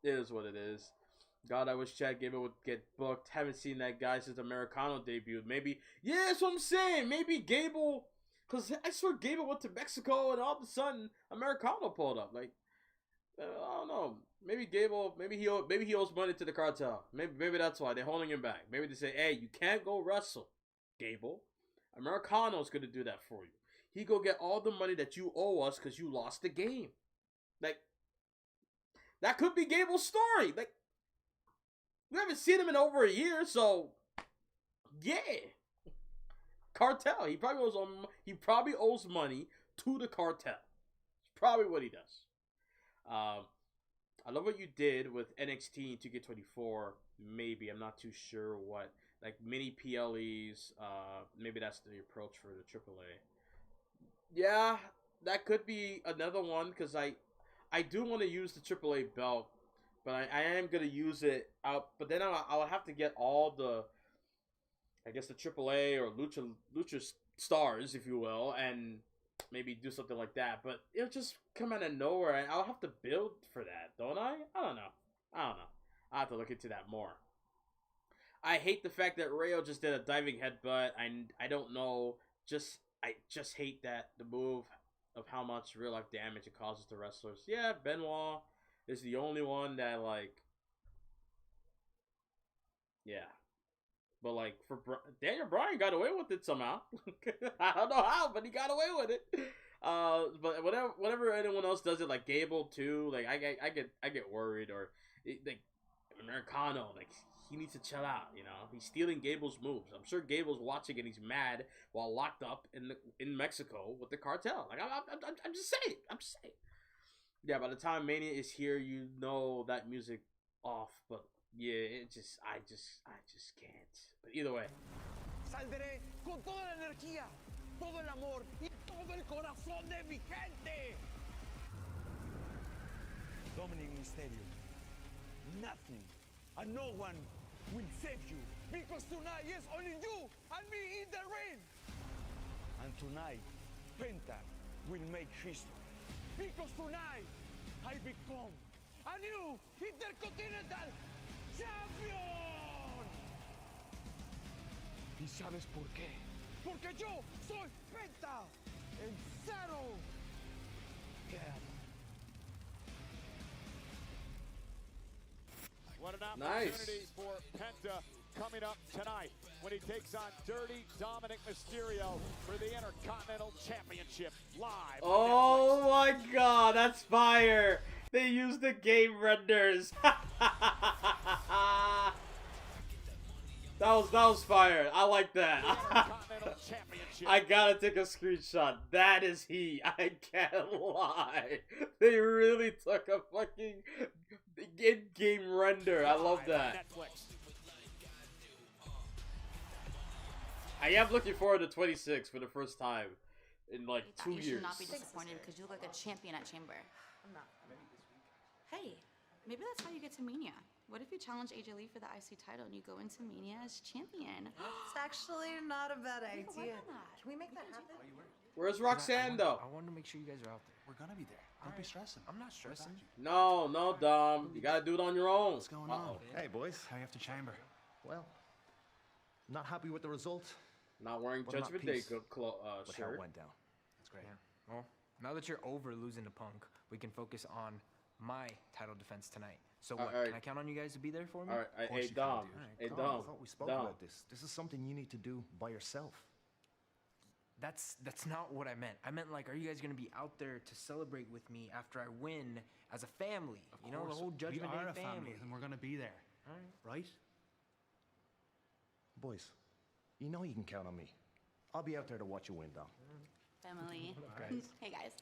it is what it is. God, I wish Chad Gable would get booked. Haven't seen that guy since Americano debuted. Maybe, yeah, that's what I'm saying. Maybe Gable, because I swear Gable went to Mexico and all of a sudden Americano pulled up. Like, I don't know. Maybe Gable, maybe he owes money to the cartel. Maybe that's why they're holding him back. Maybe they say, hey, you can't go wrestle, Gable. Americano's gonna do that for you. He go get all the money that you owe us because you lost the game. Like, that could be Gable's story. Like, we haven't seen him in over a year, so yeah. Cartel. He probably owes money to the cartel. It's probably what he does. I love what you did with NXT 2K24. Maybe, I'm not too sure what. Like mini PLEs. Maybe that's the approach for the AAA. Yeah, that could be another one, because I do want to use the AAA belt, but I am going to use it out. But then I'll have to get all the, I guess, the AAA or Lucha stars, if you will, and maybe do something like that. But it'll just come out of nowhere, and I'll have to build for that, don't I? I don't know. I'll have to look into that more. I hate the fact that Rayo just did a diving headbutt. I don't know. I just hate that, the move of how much real life damage it causes to wrestlers. Yeah, Benoit is the only one that, like, yeah. But, like, for Daniel Bryan got away with it somehow. I don't know how, but he got away with it. But whenever anyone else does it, like Gable too, like I get worried, or like Americano, like he needs to chill out. You know, he's stealing Gable's moves. I'm sure Gable's watching and he's mad while locked up in Mexico with the cartel. Like I'm just saying. Yeah, by the time Mania is here, you know that music off, but yeah, I just can't. But either way. Saldré con toda la energía, todo el amor y todo el corazón de mi gente. Dominic Mysterio, nothing and no one will save you, because tonight is only you and me in the ring. And tonight, Penta will make history, because tonight I become a new Intercontinental Champion. ¿Y sabes por qué? Porque yo soy Penta, el Zero. What an Nice. opportunity for Penta coming up tonight when he takes on Dirty Dominic Mysterio for the Intercontinental Championship live. Oh my god, that's fire! They used the game renders. That was fire. I like that. I gotta take a screenshot. That is he. I can't lie. They really took a fucking in-game render. I love that. I am looking forward to 26 for the first time in like I thought 2 you years. should not be disappointed because you look like a champion at Chamber. I'm not. Hey, maybe that's how you get to Mania. What if you challenge AJ Lee for the IC title and you go into Mania as champion? It's actually not a bad We can work idea. on that. Can we make that happen? Where's Roxanne though? I wanted to make sure you guys are out there. We're gonna be there. Don't be stressing. I'm not stressing. No, Dom. You gotta do it on your own. What's going on? Hey, boys. How you have to chamber? Well, not happy with the result. Not wearing But I'm Judgment at Day peace with how it shirt. went down. That's great. Well, now that you're over losing to Punk, we can focus on my title defense tonight. So what? Alright. Can I count on you guys to be there for me? All right, Of course hey you can, Dom. dude. Hey Come Dom. on, I thought we spoke Dom. about this. This is something you need to do by yourself. That's not what I meant. I meant like, are you guys gonna be out there to celebrate with me after I win as a family? Of You know, the course, whole Judgment we are Day a family, family. and we're gonna be there. Right? Boys, you know you can count on me. I'll be out there to watch you win, Dom. Family. Hey guys.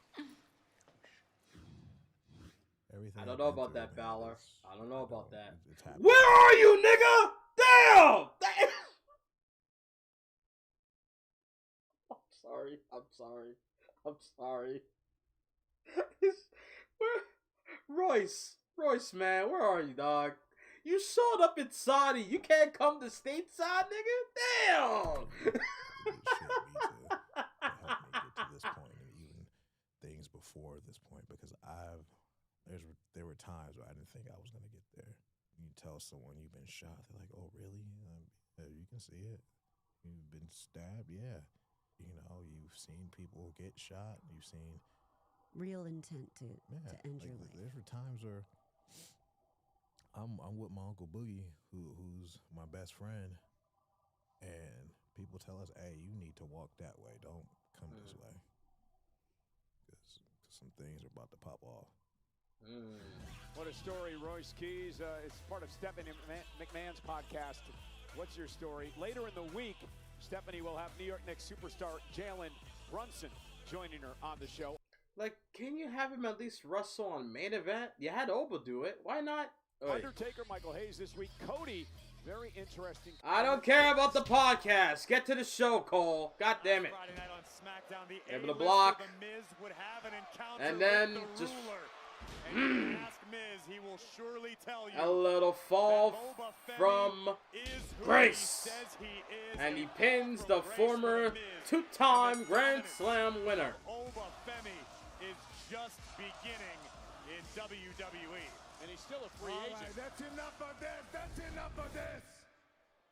Everything I don't I've know been about through, that, man, Balor. it's- I don't know about that. It's happening. Where are you, nigga? Damn! I'm sorry. I'm sorry. Royce, man, where are you, dog? You showed up in Saudi. You can't come to stateside, nigga? Damn! It shaped me to help me get to this point, and even things before this point, because there were times where I didn't think I was gonna get there. You tell someone you've been shot, they're like, "Oh, really? Yeah, you can see it. You've been stabbed, yeah. You know, you've seen people get shot. You've seen Real intent to end your life. There's times where I'm with my Uncle Boogie, who's my best friend, and people tell us, "Hey, you need to walk that way. Don't come this way, because some things are about to pop off." What a story, Royce Keys. It's part of Stephanie McMahon's podcast. What's your story? Later in the week, Stephanie will have New York Knicks superstar Jalen Brunson joining her on the show. Like, can you have him at least wrestle on main event? You had Oba do it. Why not? Oi. Undertaker, Michael Hayes this week. Cody, very interesting. I don't care about the podcast. Get to the show, Cole. God damn it. Friday night on SmackDown, the Able to A-lister, block. The Miz would have an encounter And then with the just ruler. And you can ask Miz, he will surely tell you a little fall that Oba Femi from is who grace. he says he is, and he a pins fall the from grace former for the Miz. two-time And the Grand dominance Slam winner. of Oba Femi is just beginning in WWE. And he's still a free All agent. right, that's enough of this. That's enough of this.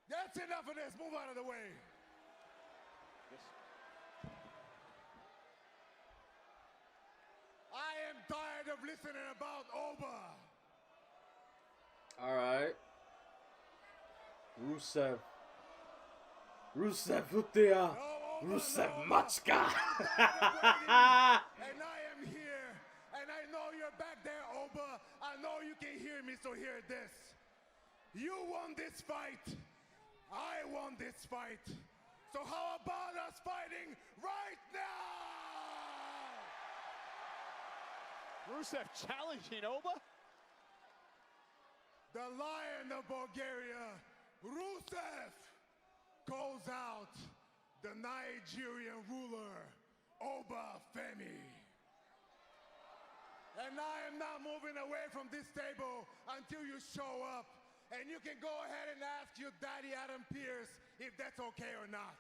That's enough of this. Move out of the way. I am tired of listening about Oba. All right. Rusev Utia. Rusev Machka. And I am here, and I know you're back there, Oba. I know you can hear me, so hear this. You won this fight. I won this fight. So how about us fighting right now? Rusev challenging Oba? The Lion of Bulgaria, Rusev, calls out the Nigerian ruler, Oba Femi. And I am not moving away from this table until you show up. And you can go ahead and ask your daddy Adam Pierce if that's okay or not.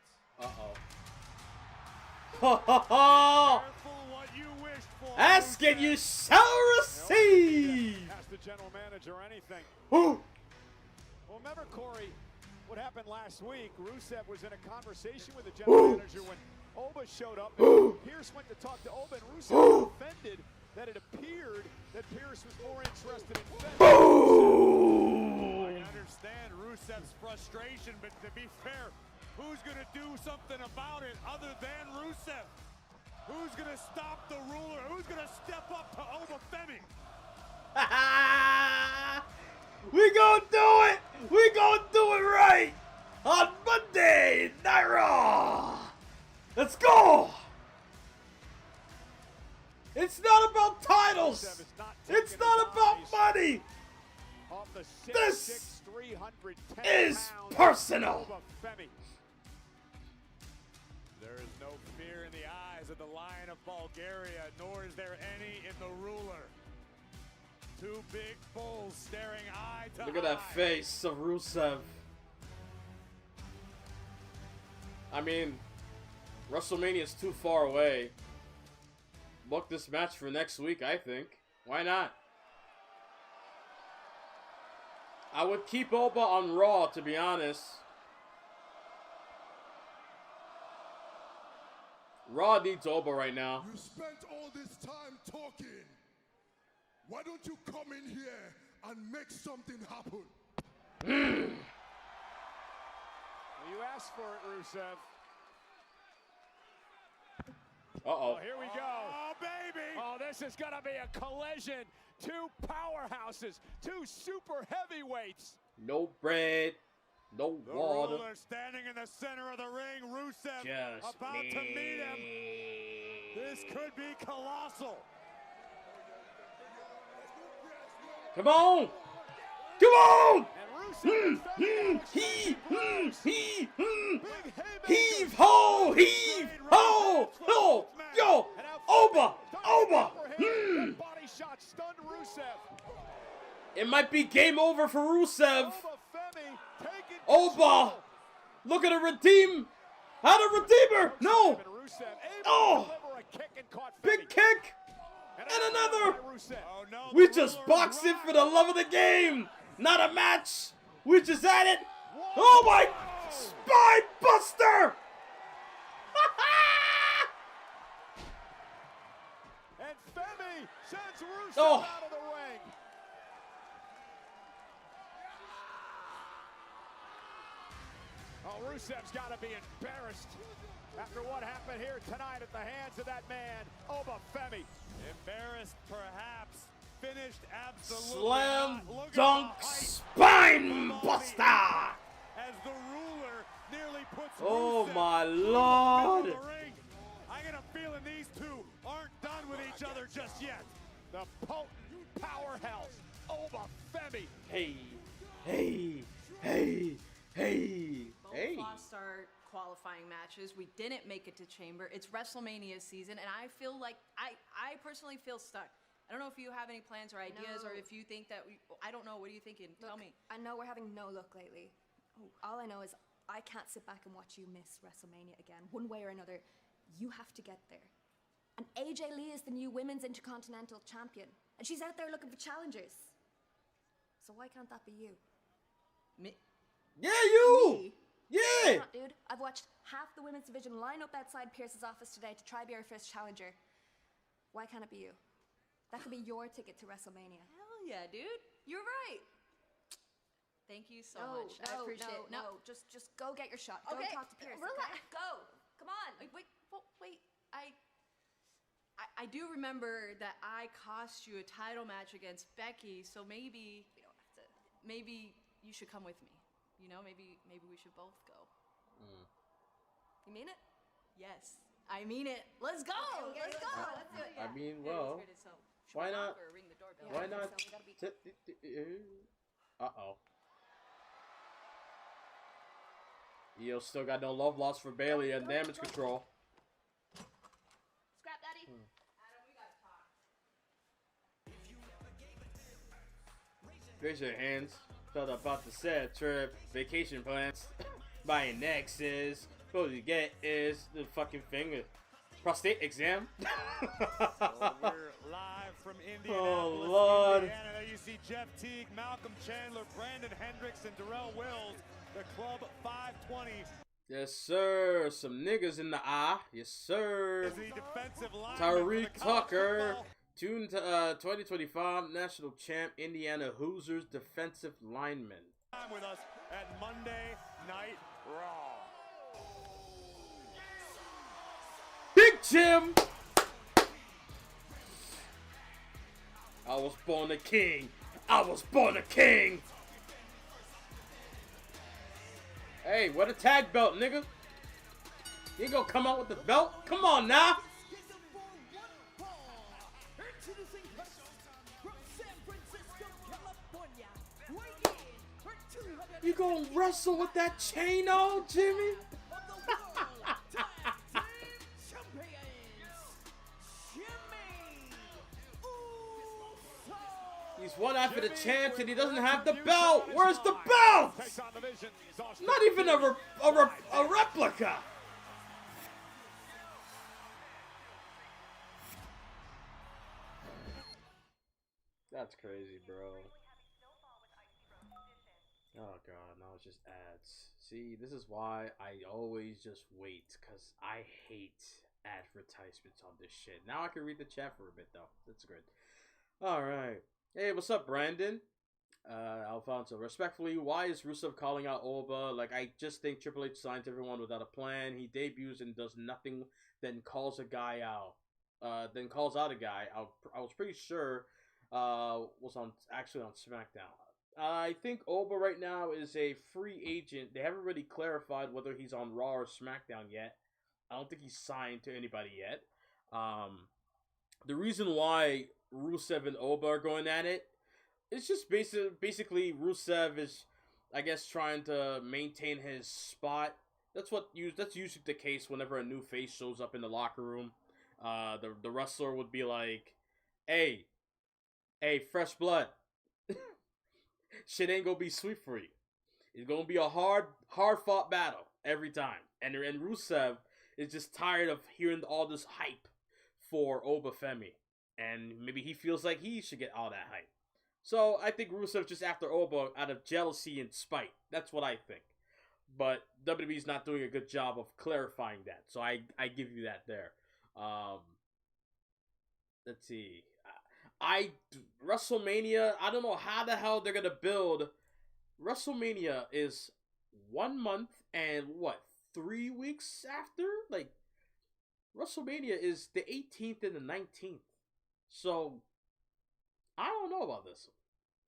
Careful what you wish for. Ask and you shall receive. Ask the general manager anything. Ooh. Well, remember, Corey, what happened last week? Rusev was in a conversation with the general manager when Oba showed up. And Pierce went to talk to Oba, and Rusev was offended that it appeared that Pierce was more interested in Femi. I can understand Rusev's frustration, but to be fair, who's going to do something about it other than Rusev? Who's going to stop the ruler? Who's going to step up to Oba Femi? We gonna do it! We gonna do it right! On Monday, Night Raw! Let's go! It's not about titles! It's not about money! Off the This 310 is pounds, personal! Oba Femi. There is no fear in the eyes of the Lion of Bulgaria, nor is there any in the ruler. Two big bulls staring eye to eye. Look at that face of Rusev. I mean, WrestleMania is too far away. Book this match for next week, I think. Why not? I would keep Oba on Raw, to be honest. Raw needs Oba right now. You spent all this time talking. Why don't you come in here and make something happen? You asked for it, Rusev. Uh-oh. Oh, here we go. Oh, baby. Oh, this is going to be a collision. Two powerhouses, two super heavyweights. No bread, no The water. ruler standing in the center of the ring. Rusev Just about to meet him. This could be colossal. Come on! Come on! Heave ho! Heave ho! Ho! Yo! Oba! Oba! Body shot stunned Rusev. It might be game over for Rusev. Oba! Looking to redeem. How to redeem her? No! Oh! Big kick! And another! We just boxed it for the love of the game! Not a match! We just had it! Oh my! Spine buster! And Femi sends Rusev Oh. out of the ring. Oh, Rusev's got to be embarrassed after what happened here tonight at the hands of that man, Oba Femi. Embarrassed, perhaps. Finished absolutely Slam not. Look at dunk the height spine of all buster! the- As the ruler nearly puts Oh Rusev my through the middle lord! of the ring. I get a feeling these two aren't done with each other just yet. The potent powerhouse, Oba Femi. Hey, hey, hey, hey, Both hey. lost our qualifying matches. We didn't make it to Chamber. It's WrestleMania season, and I feel like I personally feel stuck. I don't know if you have any plans or ideas, or if you think that I don't know. What are you thinking? Tell me. I know we're having no luck lately. All I know is I can't sit back and watch you miss WrestleMania again. One way or another, you have to get there. And AJ Lee is the new Women's Intercontinental Champion, and she's out there looking for challengers. So why can't that be you? Me? Yeah, you! Me? Yeah! Not, dude. I've watched half the women's division line up outside Pierce's office today to try be our first challenger. Why can't it be you? That could be your ticket to WrestleMania. Hell yeah, dude. You're right. Thank you so much. I appreciate it. No, just go get your shot. Go Okay, talk to Pierce. relax. Okay? Go. Come on. Wait. I do remember that I cost you a title match against Becky, so maybe We don't have to. maybe you should come with me. You know, maybe we should both go. You mean it? Yes, I mean it. Let's go. Okay, let's go. Let's do it. I Yeah. mean, Yeah, well, let's get it, so should why we knock not? or ring the doorbell? Why Yeah, not? so we gotta be- Uh-oh. Io still got no love lost for Bailey and damage control. Scrap Daddy. Adam, we gotta talk. Raise your hands. Thought about the sad trip, vacation plans, buying Nexus. All you get is the fucking finger. Prostate exam. Well, we're live from Indianapolis, Oh, Lord. Indiana. There you see Jeff Teague, Malcolm Chandler, Brandon Hendricks, and Darrell Wills. The Club 520 Yes, sir. Some niggas in the eye. Yes, sir. is the defensive lineman for Tyreek the college Tucker. football. June 2025 National Champ Indiana Hoosiers defensive lineman. Time with us at Monday Night Raw. Big Jim! I was born a king. I was born a king. Hey, what a tag belt, nigga. You ain't gonna come out with the belt? Come on now. You gonna wrestle with that chain on, Jimmy? He's one after the champs, and he doesn't have the belt. Where's the belt? Not even a replica. That's crazy, bro. Oh god, now it's just ads. See, this is why I always just wait, because I hate advertisements on this shit. Now I can read the chat for a bit, though. That's good. Alright. Hey, what's up, Brandon? Alfonso, respectfully, why is Rusev calling out Oba? Like, I just think Triple H signs everyone without a plan. He debuts and does nothing, then calls a guy out. Then calls out a guy. I was pretty sure was actually on SmackDown. I think Oba right now is a free agent. They haven't really clarified whether he's on Raw or SmackDown yet. I don't think he's signed to anybody yet. The reason why Rusev and Oba are going at it, it's just basically Rusev is, I guess, trying to maintain his spot. That's usually the case whenever a new face shows up in the locker room. The wrestler would be like, hey, fresh blood. Shit ain't gonna be sweet for you. It's gonna be a hard fought battle every time. And Rusev is just tired of hearing all this hype for Oba Femi. And maybe he feels like he should get all that hype. So I think Rusev just after Oba out of jealousy and spite. That's what I think. But WWE's not doing a good job of clarifying that. So I give you that there. Let's see. WrestleMania, I don't know how the hell they're gonna build. WrestleMania is 1 month and 3 weeks after? Like, WrestleMania is the 18th and the 19th. So, I don't know about this.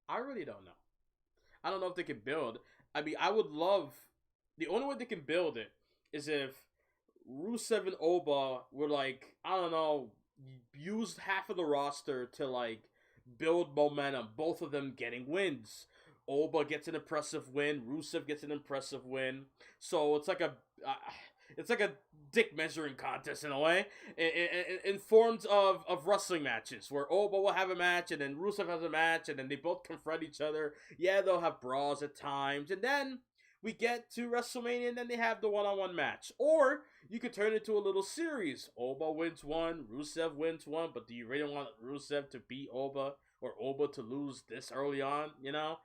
I really don't know. I don't know if they can build. I mean, I would love... The only way they can build it is if Rusev and Oba were like, I don't know, used half of the roster to like build momentum. Both of them getting wins. Oba gets an impressive win. Rusev gets an impressive win. So it's like a dick measuring contest in a way, in forms of wrestling matches where Oba will have a match and then Rusev has a match and then they both confront each other. Yeah, they'll have brawls at times, and then we get to WrestleMania and then they have the one-on-one match. Or you could turn it into a little series. Oba wins one, Rusev wins one, but do you really want Rusev to beat Oba or Oba to lose this early on? You know,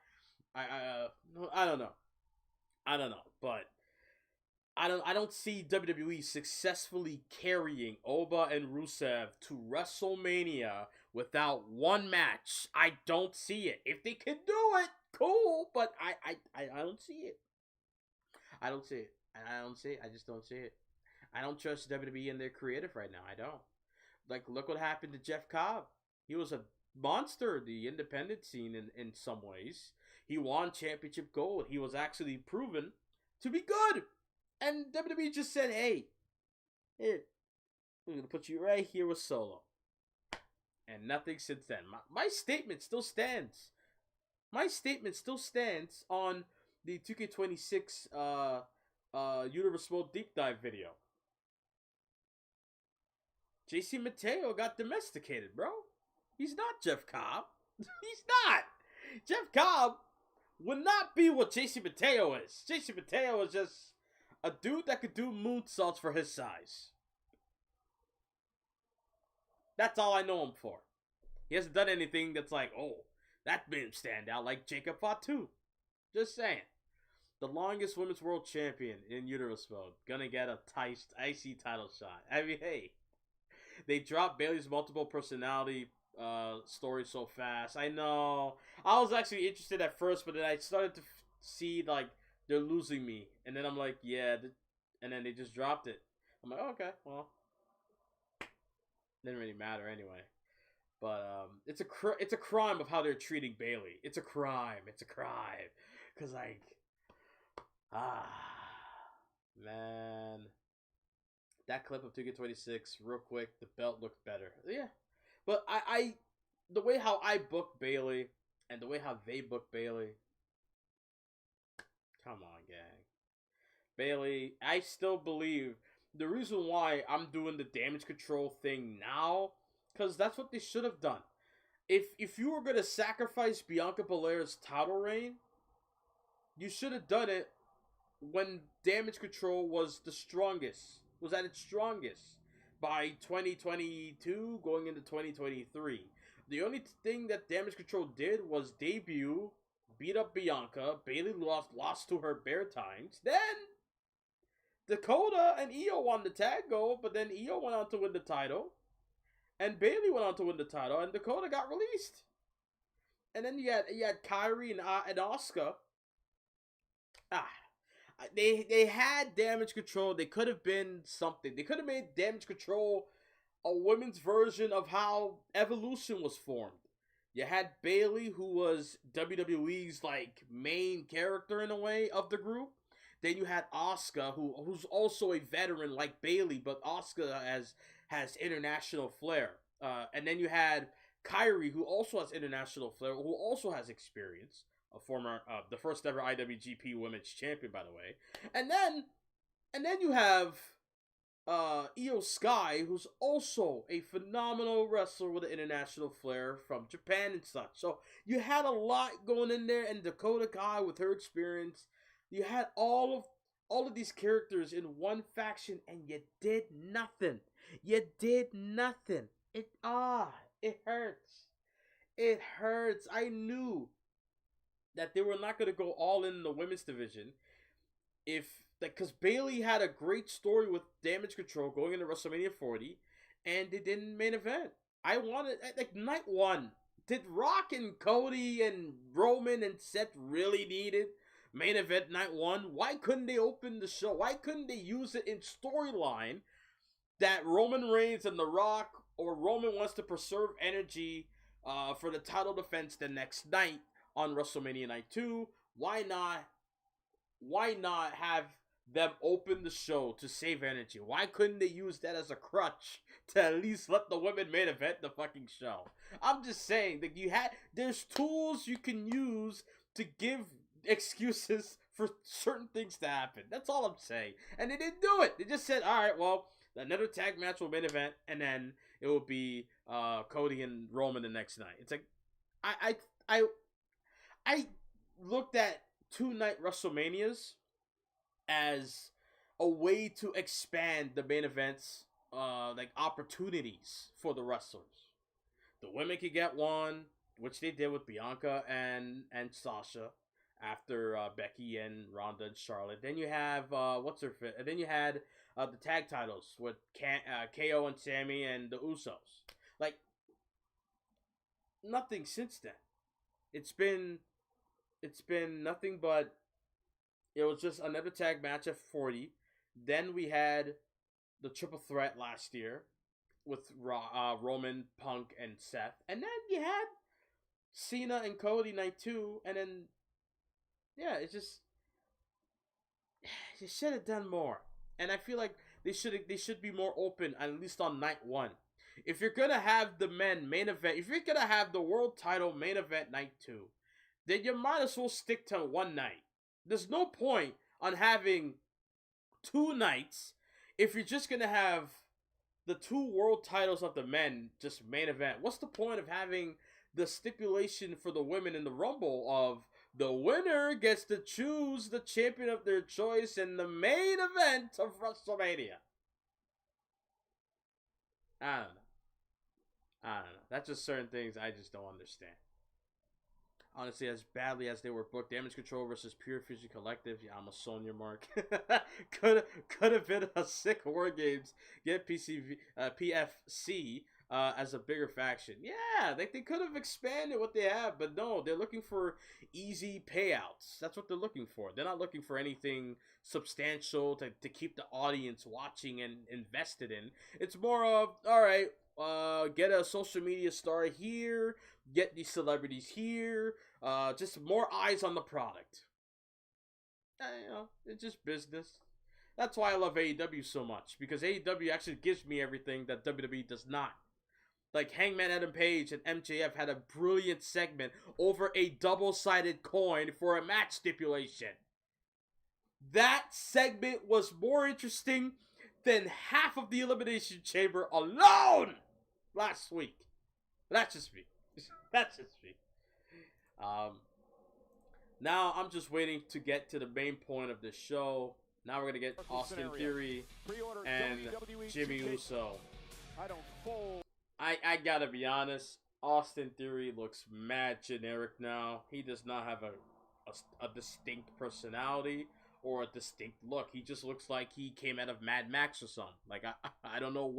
I don't know, but I don't see WWE successfully carrying Oba and Rusev to WrestleMania without one match. I don't see it. If they can do it, cool, but I don't see it. I don't see it. I don't see it. I just don't see it. I don't trust WWE and their creative right now. I don't. Like, look what happened to Jeff Cobb. He was a monster, the independent scene in some ways. He won championship gold. He was actually proven to be good. And WWE just said, hey, here, we're going to put you right here with Solo. And nothing since then. My statement still stands. My statement still stands on the 2K26 Universe Mode Deep Dive video. JC Mateo got domesticated, bro. He's not Jeff Cobb. He's not. Jeff Cobb would not be what JC Mateo is. JC Mateo is just a dude that could do moonsaults for his size. That's all I know him for. He hasn't done anything that's like, oh, that made him stand out like Jacob Fatu. Just saying. The longest women's world champion in Universe Mode. Gonna get a icy title shot. I mean, hey. They dropped Bayley's multiple personality story so fast. I know. I was actually interested at first, but then I started to see, like, they're losing me. And then I'm like, yeah. And then they just dropped it. I'm like, oh, okay, well. Didn't really matter anyway. But it's a crime of how they're treating Bayley. It's a crime. It's a crime. Because, like, man. That clip of 2K26, real quick, the belt looked better. Yeah. But the way how I book Bayley and the way how they book Bayley, come on, gang. Bayley, I still believe the reason why I'm doing the damage control thing now, because that's what they should have done. if you were gonna sacrifice Bianca Belair's title reign, you should have done it when Damage Control was the strongest, was at its strongest by 2022 going into 2023. The only thing that Damage Control did was debut, beat up Bianca, Bayley lost to her bare times, then Dakota and Io won the tag goal, but then Io went on to win the title, and Bayley went on to win the title, and Dakota got released. And then you had Kyrie and Asuka. They had Damage Control. They could have been something. They could have made Damage Control a women's version of how Evolution was formed. You had Bayley, who was WWE's like main character in a way of the group. Then you had Asuka, who's also a veteran like Bayley, but Asuka has international flair. And then you had Kyrie, who also has international flair, who also has experience. A former, the first ever IWGP Women's Champion, by the way. And then you have Io Sky, who's also a phenomenal wrestler with an international flair from Japan and such. So you had a lot going in there, and Dakota Kai with her experience. You had all of these characters in one faction, and you did nothing. You did nothing. It hurts. It hurts. I knew that they were not going to go all in the women's division because Bayley had a great story with Damage Control going into WrestleMania 40, and they didn't main event. I wanted, like, night one, did Rock and Cody and Roman and Seth really needed main event night one? Why couldn't they open the show? Why couldn't they use it in storyline that Roman Reigns and The Rock, or Roman wants to preserve energy for the title defense the next night on WrestleMania Night 2? Why not have them open the show to save energy? Why couldn't they use that as a crutch to at least let the women main event the fucking show? I'm just saying that there's tools you can use to give excuses for certain things to happen. That's all I'm saying. And they didn't do it. They just said, all right, well, another tag match will main event, and then it will be Cody and Roman the next night. It's like, I looked at 2-night WrestleManias as a way to expand the main events, like opportunities for the wrestlers. The women could get one, which they did with Bianca and Sasha after Becky and Ronda and Charlotte. Then you have and then you had the tag titles with KO and Sammy and the Usos. Like, nothing since then. It's been nothing but, it was just another tag match at 40. Then we had the triple threat last year with Roman, Punk, and Seth. And then you had Cena and Cody night 2. And then, yeah, it's just, you should have done more. And I feel like they should be more open, at least on night 1. If you're going to have the men main event, if you're going to have the world title main event night 2, then you might as well stick to one night. There's no point on having 2 nights if you're just going to have the 2 world titles of the men just main event. What's the point of having the stipulation for the women in the Rumble of the winner gets to choose the champion of their choice in the main event of WrestleMania? I don't know. That's just certain things I just don't understand. Honestly, as badly as they were booked, Damage Control versus Pure Fusion Collective, yeah, I'm a Sonya mark. could have been a sick War Games. Get PFC as a bigger faction. Yeah, they could have expanded what they have, but no, they're looking for easy payouts. That's what they're looking for. They're not looking for anything substantial to keep the audience watching and invested in. It's more of, all right, get a social media star here, get these celebrities here, just more eyes on the product. It's just business. That's why I love AEW so much, because AEW actually gives me everything that WWE does not. Like, Hangman Adam Page and MJF had a brilliant segment over a double-sided coin for a match stipulation. That segment was more interesting than half of the Elimination Chamber alone last week. That's just me. That's just me. Now I'm just waiting to get to the main point of the show. Now we're gonna get Austin Theory and Jimmy Uso. I gotta be honest. Austin Theory looks mad generic now. He does not have a distinct personality or a distinct look. He just looks like he came out of Mad Max or something. Like I don't know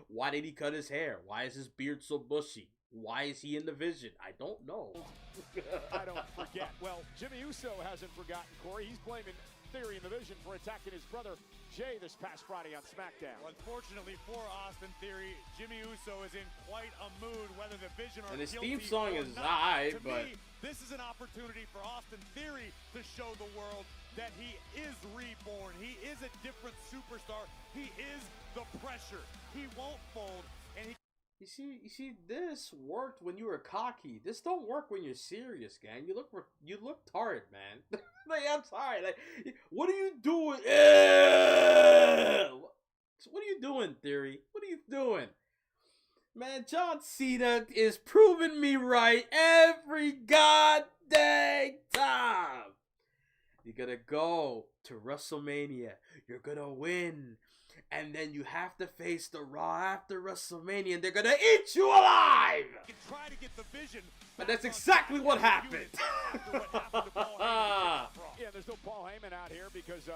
why did he cut his hair? Why is his beard so bushy? Why is he in the Vision? I don't know. I don't forget. Well, Jimmy Uso hasn't forgotten, Corey. He's blaming Theory in the Vision for attacking his brother Jay this past Friday on SmackDown. Well, unfortunately for Austin Theory, Jimmy Uso is in quite a mood, whether the Vision are and his guilty theme song or is not. alright, To but me, this is an opportunity for Austin Theory to show the world that he is reborn. He is a different superstar. He is the pressure. He won't fold, and he. You see, this worked when you were cocky. This don't work when you're serious, gang. You look tired, man. Like, I'm sorry. Like, what are you doing? What are you doing, Theory? What are you doing? Man, John Cena is proving me right every goddamn time. You're gonna go to WrestleMania. You're gonna win. And then you have to face the Raw after WrestleMania, and they're gonna eat you alive! Try to get the Vision. And that's exactly what happened. Yeah, there's no Paul Heyman out here because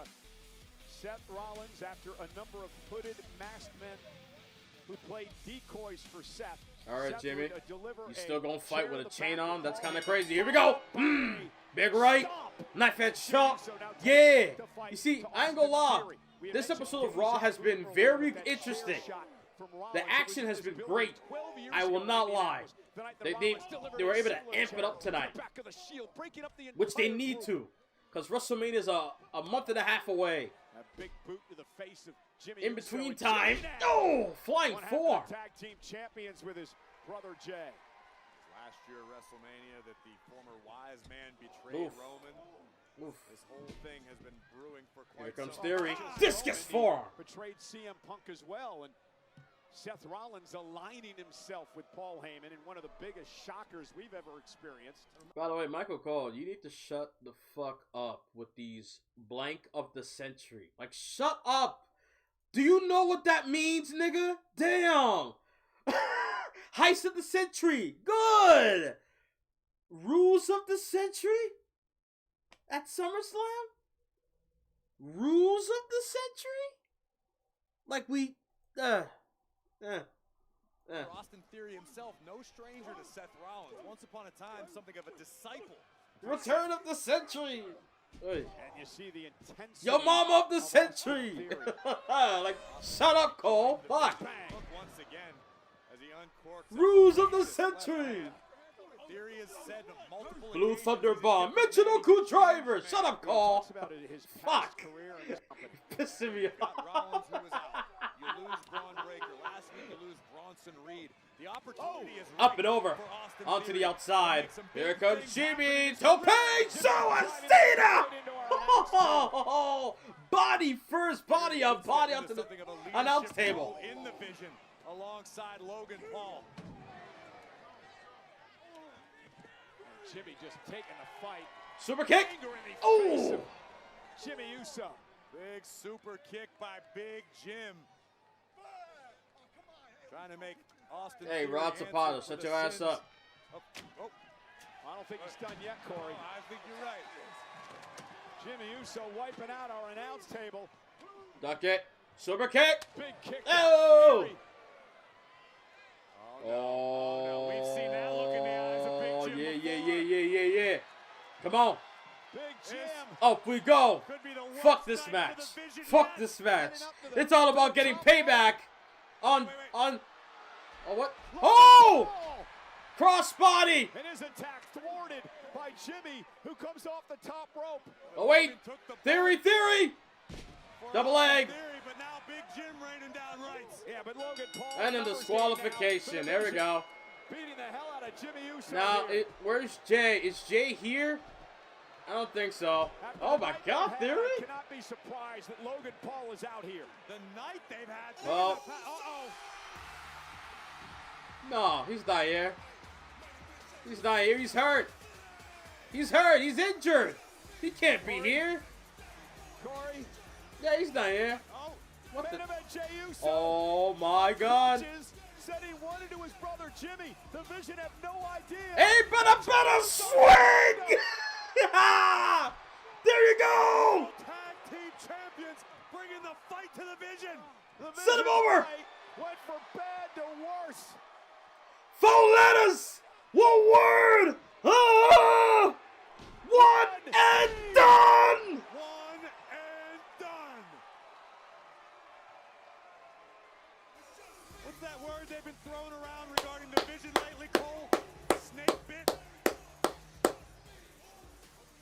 Seth Rollins, after a number of hooded masked men who played decoys for Seth. All right, Seth Jimmy. deliver You still gonna a fight chair with a to the chain back on? of That's Paul kind of Heyman. crazy. Here we go. Big right. Knife edge chop. Yeah. You see, I ain't gonna lie. This episode of Raw has been very interesting. The action has been great. I will not lie. They were able to amp it up tonight, which they need to, because WrestleMania is a month and a half away. A big boot to the face of Jimmy In Uso between and time, Jay. oh, flying One half four. of the tag team champions with his brother Jay. Last year at WrestleMania that the former wise man betrayed Oof. Roman. Oof. This whole thing has been brewing for Here quite comes some Theory. time. Discus forearm. Betrayed CM Punk as well, and Seth Rollins aligning himself with Paul Heyman in one of the biggest shockers we've ever experienced. By the way, Michael Cole, you need to shut the fuck up with these blank of the century. Like, shut up. Do you know what that means, nigga? Damn. Heist of the century. Good. Rules of the century? At SummerSlam? Rules of the century? Like we, Austin Theory himself, no stranger to Seth Rollins. Once upon a time, something of a disciple. Return of the century. Hey. And you see the intensity. Your mama of the century. Like, shut up, Cole. Fuck. Once again, as he uncorks Rules of the century. Theory has said multiple Blue occasions Thunder he's Bomb. different Michinoku Driver. Shut up, Cole. Talks about his past Fuck. career in this company. Pissing me Got off. Rollins, who was out. You lose Braun Breaker. Last week you lose Bronson Reed. The opportunity is Up and right over. for Austin Onto Theory the to outside. make some Here big comes things Jimmy. happen. Tope Suicida. Oh, body first. Body up. Body onto the Something of a announce leadership table. role in the Vision alongside Logan Paul. Jimmy just taking the fight. Super kick. Anger in the face Oh. of Jimmy Uso. Big super kick by Big Jim. Trying to make Austin Hey, Theory Rod answer Zapata, for shut the your ass sins. up. Oh, I don't think he's done yet, Corey. I think you're right. Jimmy Uso wiping out our announce table. Duck it. Super kick. Big kick. to Oh. Theory. No, we've seen that look in the eyes of Big Jim Yeah. Come on. Big Jim. Up we go. Could be the worst Fuck this night match. for the Vision Fuck yet. this match. Heading up to the It's all about getting top payback on Wait. on. Oh what? Oh! Oh! Crossbody. And his attack thwarted by Jimmy, who comes off the top rope. Oh wait. Took the Theory. for Double Austin leg. Theory, but now Big Jim raining down rights. Yeah, but Logan Paul. And a numbers disqualification. game now. There we go. Beating the hell out of Jimmy Uso. Now, here. where's Jay? Is Jay here? I don't think so. After Oh the my night God, they've had, Theory? I cannot be surprised that Logan Paul is out here. The night they've had. Well. Uh-oh. No, he's not here. He's not here. He's hurt. He's hurt. He's injured. He can't be here. Corey. Yeah, he's not here. Oh, What the? main event, Jey Uso. Oh my God. Said he wanted to his brother Jimmy. The Vision have no idea. Hey, better swing! There you go! Tag team champions bringing the fight to the Vision. The Send him over! Went from bad to worse. 4 letters! 1 word! Ah! 1 and done! 1 and done. What's that word they've been throwing around regarding the Vision lately, Cole? Snake bit?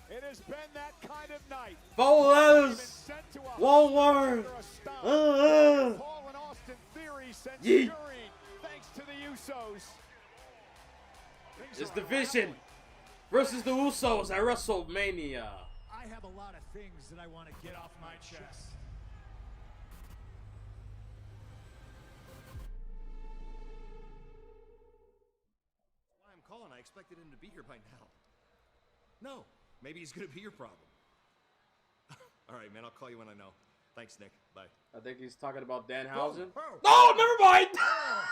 It has been that kind of night. 4 letters! 1 word! Paul and Austin Theory sent Yeet. scurrying thanks to the Usos. It's the Vision versus the Usos at WrestleMania. I have a lot of things that I want to get off my chest. Why I'm calling? I expected him to be here by now. No, maybe he's gonna be your problem. All right, man. I'll call you when I know. Thanks, Nick. Bye. I think he's talking about Danhausen. Whoa. No, never mind!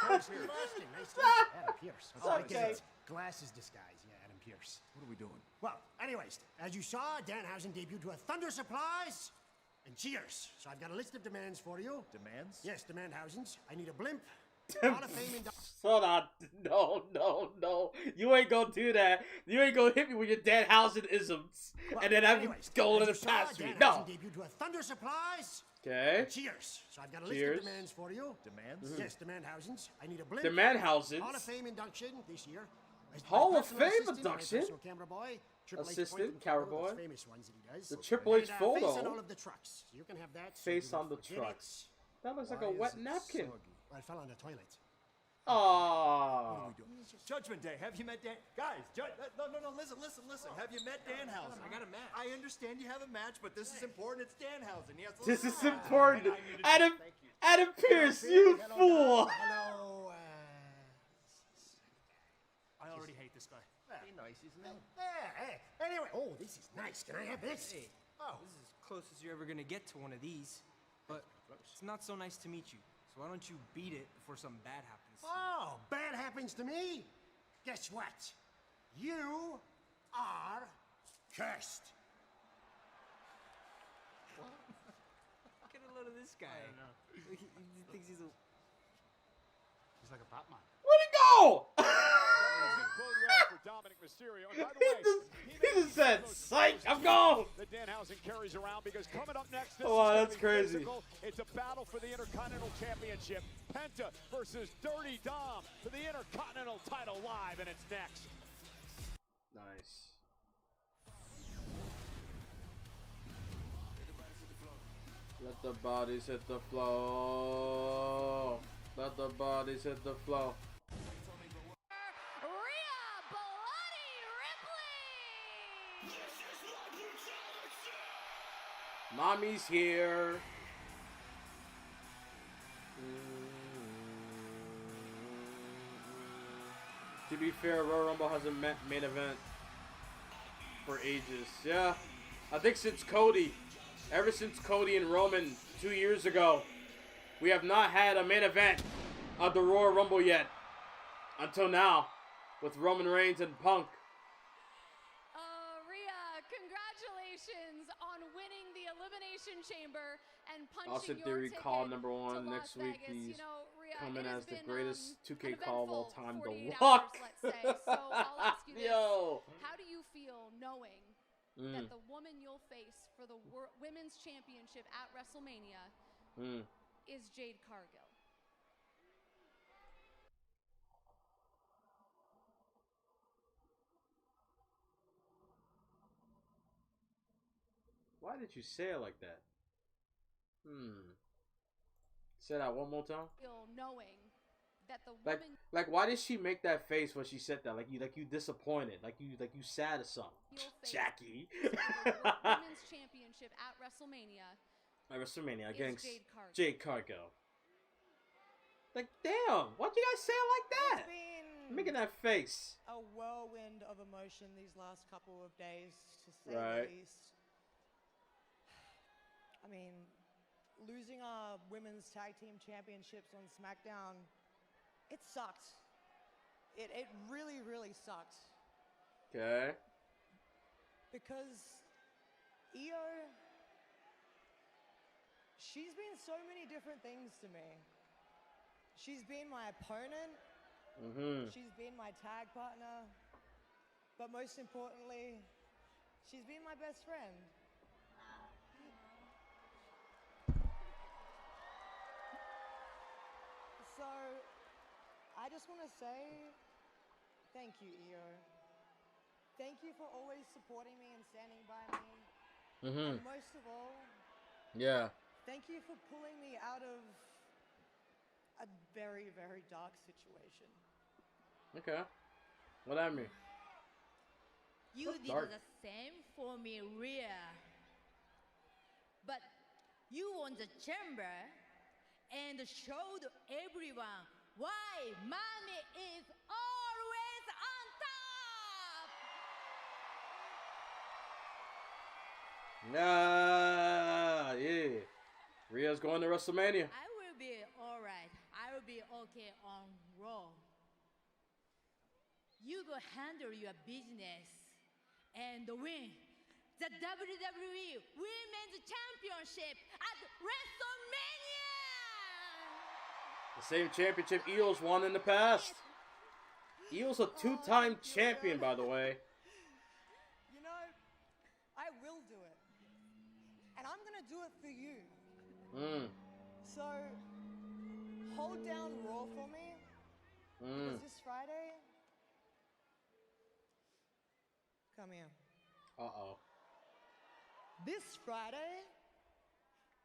Thanks, here. Nice to meet you. Adam Pierce. It's okay. It's glasses disguise. Yeah, Adam Pierce. What are we doing? Well, anyways, as you saw, Danhausen debuted with Thunder Supplies and Cheers. So I've got a list of demands for you. Demands? Yes, Demandhausens. I need a blimp. Hall of Fame Hold on. No. You ain't gonna do that. You ain't gonna hit me with your Danhausen isms. And then have you go in the past me. No. Debuted with Thunder Supplies. Okay. And Cheers. So I've got a list Cheers. of demands for you. Demands? Yes, Demandhausens. I need a blimp. Demandhausens? Hall of Fame induction this year. Hall of Personal Fame assistant, induction? my personal camera boy, Triple H Assistant, point and camera photo, those boy. famous ones that he does. The Triple H And, photo. Face on all of the trucks. You can have that. so Face you on the forget trucks. it. That looks like a Why wet is it napkin. soggy? Well, it fell on the toilet. Aww. Judgment Day. Have you met Dan? Guys, no. Listen. Have you met Danhausen? I got a match. I understand you have a match, but this is important. It's Danhausen. He has to This is listen. important. I need to- Adam Pierce, you fool. Hello, I already hate this guy. Be nice, isn't it? Hey. Anyway, oh, this is nice. Can I have this? Hey, Oh, this is as close as you're ever gonna get to one of these. But it's not so nice to meet you. So why don't you beat it before something bad happens? oh, bad happens to me. Guess what? You are cursed. Get a load of this guy. I know. He thinks he's a. He's like a Batman. Where'd he go? Doesn't bode well for Dominic Mysterio. And by the way, He just said, psych, I'm gone. that Danhausen carries around because coming up next, this Oh, is gonna that's be crazy. physical. It's a battle for the Intercontinental Championship. Penta versus Dirty Dom for the Intercontinental title live, and it's next. Nice. Let the bodies hit the floor. Let the bodies hit the floor. Rhea Bloody Ripley! Mommy's here. To be fair, Royal Rumble hasn't met main event for ages. Yeah, I think since Cody. Ever since Cody and Roman 2 years ago, we have not had a main event of the Royal Rumble yet. Until now, with Roman Reigns and Punk. Rhea, congratulations on winning the Elimination Chamber and punching Austin your Theory ticket call number to 1 Las next week. Vegas. He's Rhea, coming it has as the been, greatest an 2K call of all eventful time. 48 The hours, Rock. let's say. So I'll ask you this. Yo. How do you feel knowing that the woman you'll face for the Women's Championship at WrestleMania is Jade Cargill? Why did you say it like that? Say that one more time. Feel knowing that the Like, woman why did she make that face when she said that? Like you disappointed, like you sad or something. you'll face Jackie. for the Women's Championship at WrestleMania At WrestleMania, is getting Jade Cargill. Jade Cargill. Like, damn, why'd you guys say it like that? Making that face. a whirlwind of emotion these last couple of days, to say Right. the least. I mean, losing our women's tag team championships on SmackDown, it sucked. It really, really sucked. Okay. Because Io, she's been so many different things to me. She's been my opponent. Mm-hmm. She's been my tag partner. But most importantly, she's been my best friend. So, I just want to say thank you, Io. Thank you for always supporting me and standing by me. Mm-hmm. And most of all, Yeah. thank you for pulling me out of a very, very dark situation. Okay. What that mean? You What's did dark? the same for me, Rhea. But you won the chamber and showed everyone why mommy is always on top. Yeah. Rhea's going to WrestleMania. I will be alright. I will be okay on Raw. You go handle your business and win the WWE Women's Championship at WrestleMania. The same championship Eels won in the past. Eels a two-time champion, by the way. You know, I will do it. And I'm going to do it for you. So, hold down Raw for me. Because this Friday... Come here. Uh-oh. This Friday,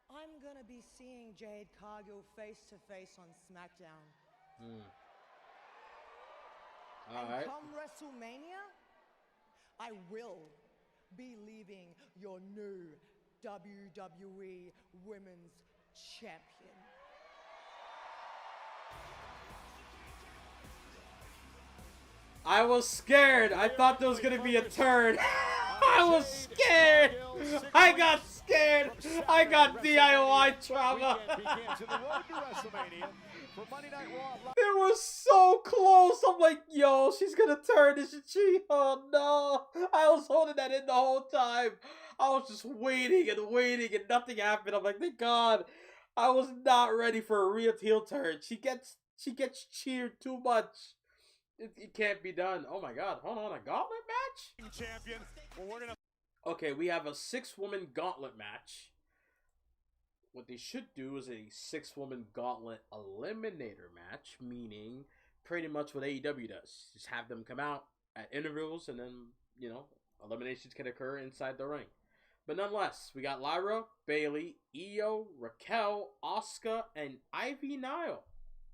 I'm going to be seeing Jade Cargill face to face on SmackDown. All right. Come WrestleMania, I will be leaving your new WWE Women's Champion. I was scared. I thought there was going to be a turn. I was scared. I got scared. I got DIY trauma. They were so close. I'm like, yo, she's going to turn, isn't she? Oh, no. I was holding that in the whole time. I was just waiting and nothing happened. I'm like, thank God. I was not ready for a real heel turn. She gets cheered too much. It can't be done. Oh my God. Hold on. A gauntlet match? Champion. Well, we're gonna... Okay, we have a 6-woman gauntlet match. What they should do is a 6-woman gauntlet eliminator match, meaning pretty much what AEW does. Just have them come out at intervals and then, you know, eliminations can occur inside the ring. But nonetheless, we got Lyra, Bayley, Io, Raquel, Asuka, and Ivy Nile.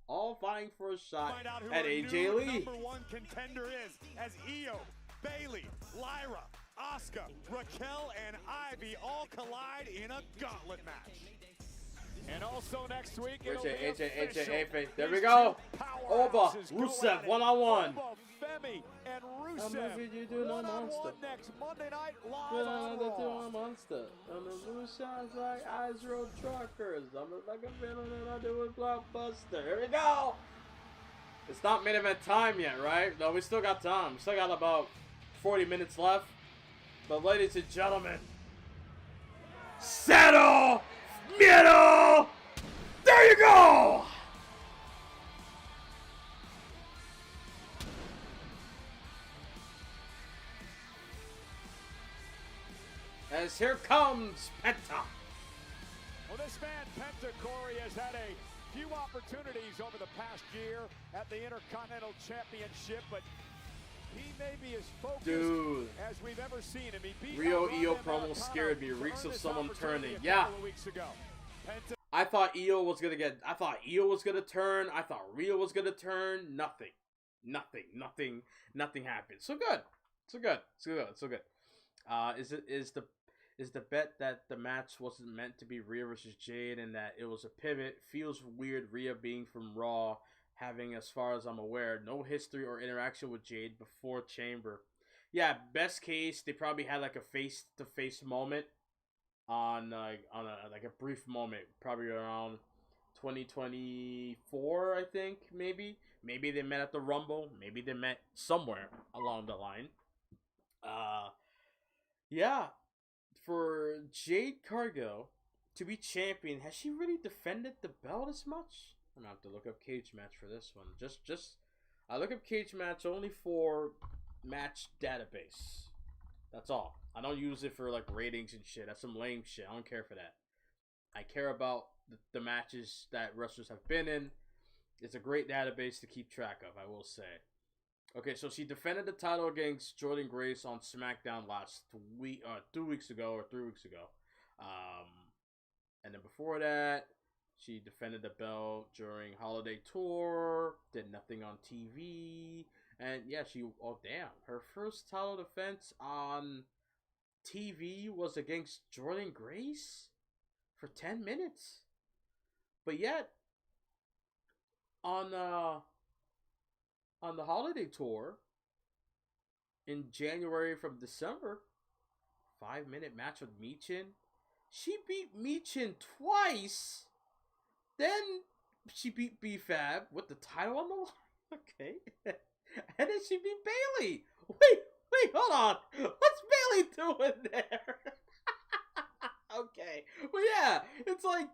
All vying for a shot at AJ Lee. Number one contender is as Io, Bayley, Lyra, Asuka, Raquel, and Ivy all collide in a gauntlet match. And also next week, AJ. There we go. Oba, Rusev, one-on-one. Femi and Rusev. You do no monster. Next Monday night live on Raw. Monster. And the blue shines like eyes road truckers. I'm like a villain and I do it blockbuster. Here we go. It's not main event time yet, right? No, we still got time. We still got about 40 minutes left. But ladies and gentlemen, settle middle. There you go. As here comes Penta. Well, this man, Penta Corey, has had a few opportunities over the past year at the Intercontinental Championship, but he may be as focused as we've ever seen him. He beat Rio Io promo scared me. Reeks of someone turning. Yeah. I thought Io was gonna turn. I thought Rio was gonna turn. Nothing happened. So good. Is the bet that the match wasn't meant to be Rhea versus Jade and that it was a pivot? Feels weird, Rhea being from Raw having, as far as I'm aware, no history or interaction with Jade before Chamber. Yeah, best case, they probably had like a face-to-face moment on a brief moment, probably around 2024, I think, maybe. Maybe they met at the Rumble. Maybe they met somewhere along the line. Yeah, for Jade Cargill to be champion, has she really defended the belt as much? I'm gonna have to look up cage match for this one. I look up cage match only for match database. That's all. I don't use it for like ratings and shit. That's some lame shit. I don't care for that. I care about the matches that wrestlers have been in. It's a great database to keep track of, I will say. Okay, so she defended the title against Jordan Grace on SmackDown last week, 2 weeks ago or 3 weeks ago. And then before that, she defended the belt during Holiday Tour, did nothing on TV, and yeah, her first title defense on TV was against Jordan Grace for 10 minutes. But yet, on the Holiday Tour in January from December, 5-minute match with Michin. She beat Michin twice. Then she beat B-Fab with the title on the line. Okay. And then she beat Bayley. Wait, hold on. What's Bayley doing there? Okay. Well, yeah, it's like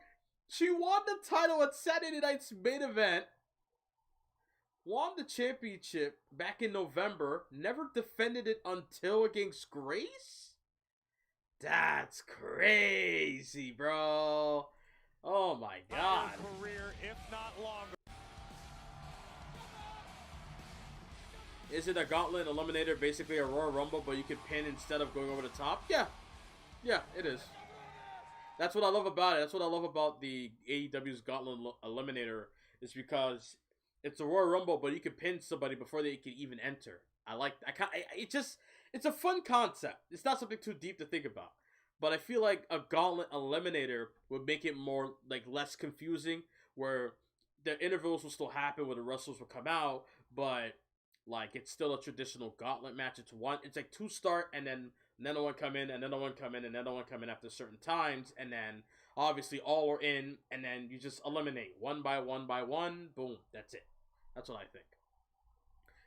she won the title at Saturday Night's main event. Won the championship back in November. Never defended it until against Grace? That's crazy, bro. Oh my god. Career, if not longer. Is it a gauntlet eliminator, basically a Royal Rumble, but you can pin instead of going over the top? Yeah. Yeah, it is. That's what I love about it. That's what I love about the AEW's Gauntlet Eliminator, is because it's a Royal Rumble, but you can pin somebody before they can even enter. It's a fun concept. It's not something too deep to think about. But I feel like a Gauntlet Eliminator would make it more, like, less confusing, where the intervals will still happen where the wrestlers will come out, but, like, it's still a traditional Gauntlet match. It's like 2 start, and then another one come in, another one come in, another one come in after certain times, and then obviously all are in, and then you just eliminate one by one by one. Boom, that's it. That's what I think.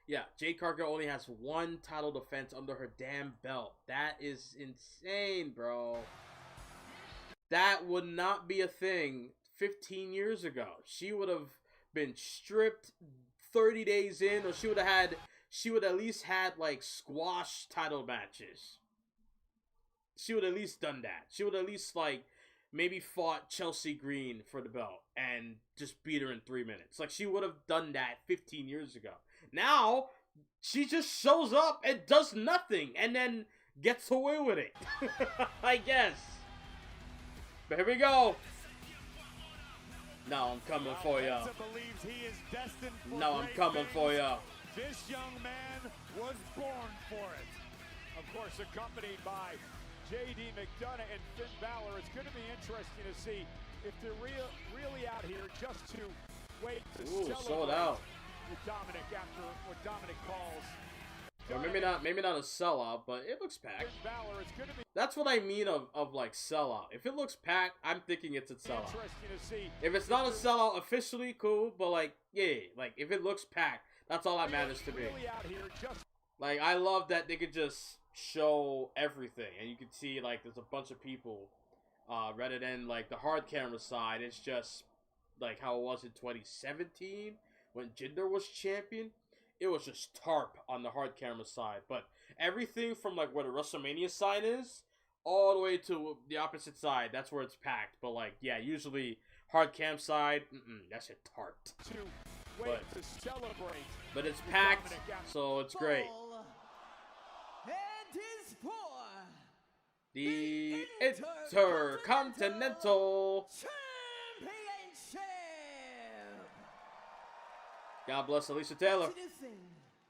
Yeah, Jade Cargill only has 1 title defense under her damn belt. That is insane, bro. That would not be a thing 15 years ago. She would have been stripped 30 days in, or she would at least had like squash title matches. She would at least done that. She would at least like maybe fought Chelsea Green for the belt and just beat her in 3 minutes. Like, she would have done that 15 years ago. Now, she just shows up and does nothing and then gets away with it. I guess. But here we go. Now I'm coming for ya. Now I'm coming for ya. This young man was born for it. Of course, accompanied by J.D. McDonough and Finn Balor. It's going to be interesting to see if they're really out here just to wait to celebrate sold out. with Dominic after what Dominic calls. Or maybe not a sellout, but it looks packed. Balor, it's going to be That's what I mean of like sellout. If it looks packed, I'm thinking it's a sellout. interesting to see. If it's not a sellout officially, cool, but like, yeah, like if it looks packed, that's all that matters to me. Really out here just Like, I love that they could just show everything, and you can see like there's a bunch of people, rather than like the hard camera side. It's just like how it was in 2017 when Jinder was champion. It was just tarp on the hard camera side, but everything from like where the WrestleMania side is all the way to the opposite side, that's where it's packed. But like, yeah, usually hard cam side, that's a tarp. But it's packed, so it's great. And is for The Intercontinental Championship. God bless Alicia Taylor. Introducing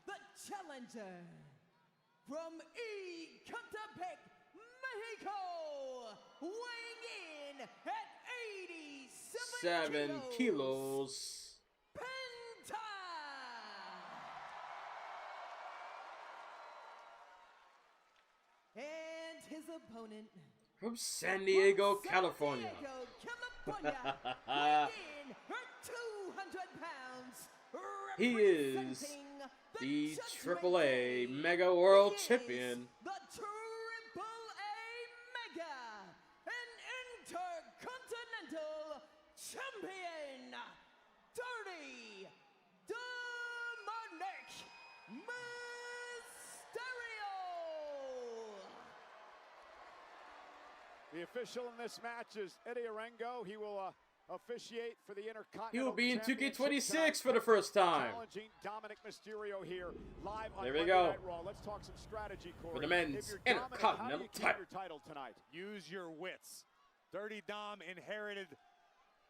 the challenger from Ecatepec, Mexico, weighing in at 87 kilos. Penta opponent. From San Diego, California. California, weighing her 200 pounds, He is the AAA Mega World Champion. the Triple A Mega and Intercontinental Champion, Dirty Dominic Mysterio. The official in this match is Eddie Arengo. He will officiate for the Intercontinental. He will be in Championship 2K26 for the tonight, first time. challenging Dominic Mysterio here live on There we Monday go. Night Raw. Let's talk some strategy, Corey. For the men's If you're Dominic, how do Intercontinental you keep title. your title tonight? Use your wits. Dirty Dom inherited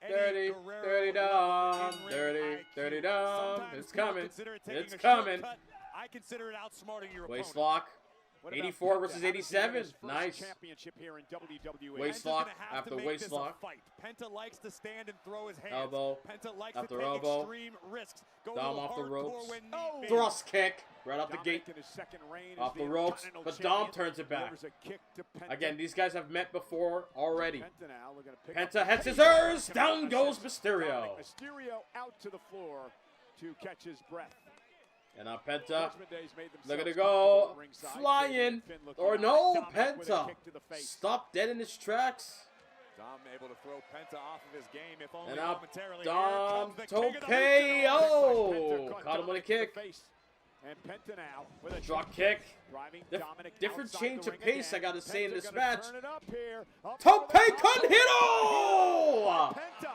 Dirty, Guerrero dirty level Dom, in-ring dirty, IQ. dirty Dom. Sometimes It's people coming. consider it taking It's a coming. shortcut. I consider it outsmarting your Waist opponent. lock. What about 84 Penta? versus How does he win 87. his first Nice. championship here in WWE? Waist Penta's lock gonna have after to make waist this a lock. fight. Penta likes to stand and throw his hands. Elbow. Penta likes After to take elbow. extreme risks. Go a Dom little off the hardcore ropes. when need be. Thrust kick. Right off the Dominic gate. in his second reign Off as the ropes. Intercontinental But Dom Champion. turns it back. Delivers a kick to Penta. Again, these guys have met before already. Penta now looking to pick Penta up head the pace. scissors. Down goes Mysterio. Dominic Mysterio out to the floor to catch his breath. And now Penta. Judgment Day's made Look at themselves it go. comfortable at ringside. Flying. David Finn looking Or on. no, Dominic with a Penta. kick to the face. Stop dead in his tracks. Dom able to throw Penta off of his game, if only And now momentarily. Dom Here comes the king of the Tope. Penta Oh, caught him with a Dominic to the kick. face. And Penta now with a Drop kick. driving Dif- Dominic different outside change the of ring pace, again. I gotta say, in Penta this gonna match. turn it up here. Up Tope over the top. con hito! Penta.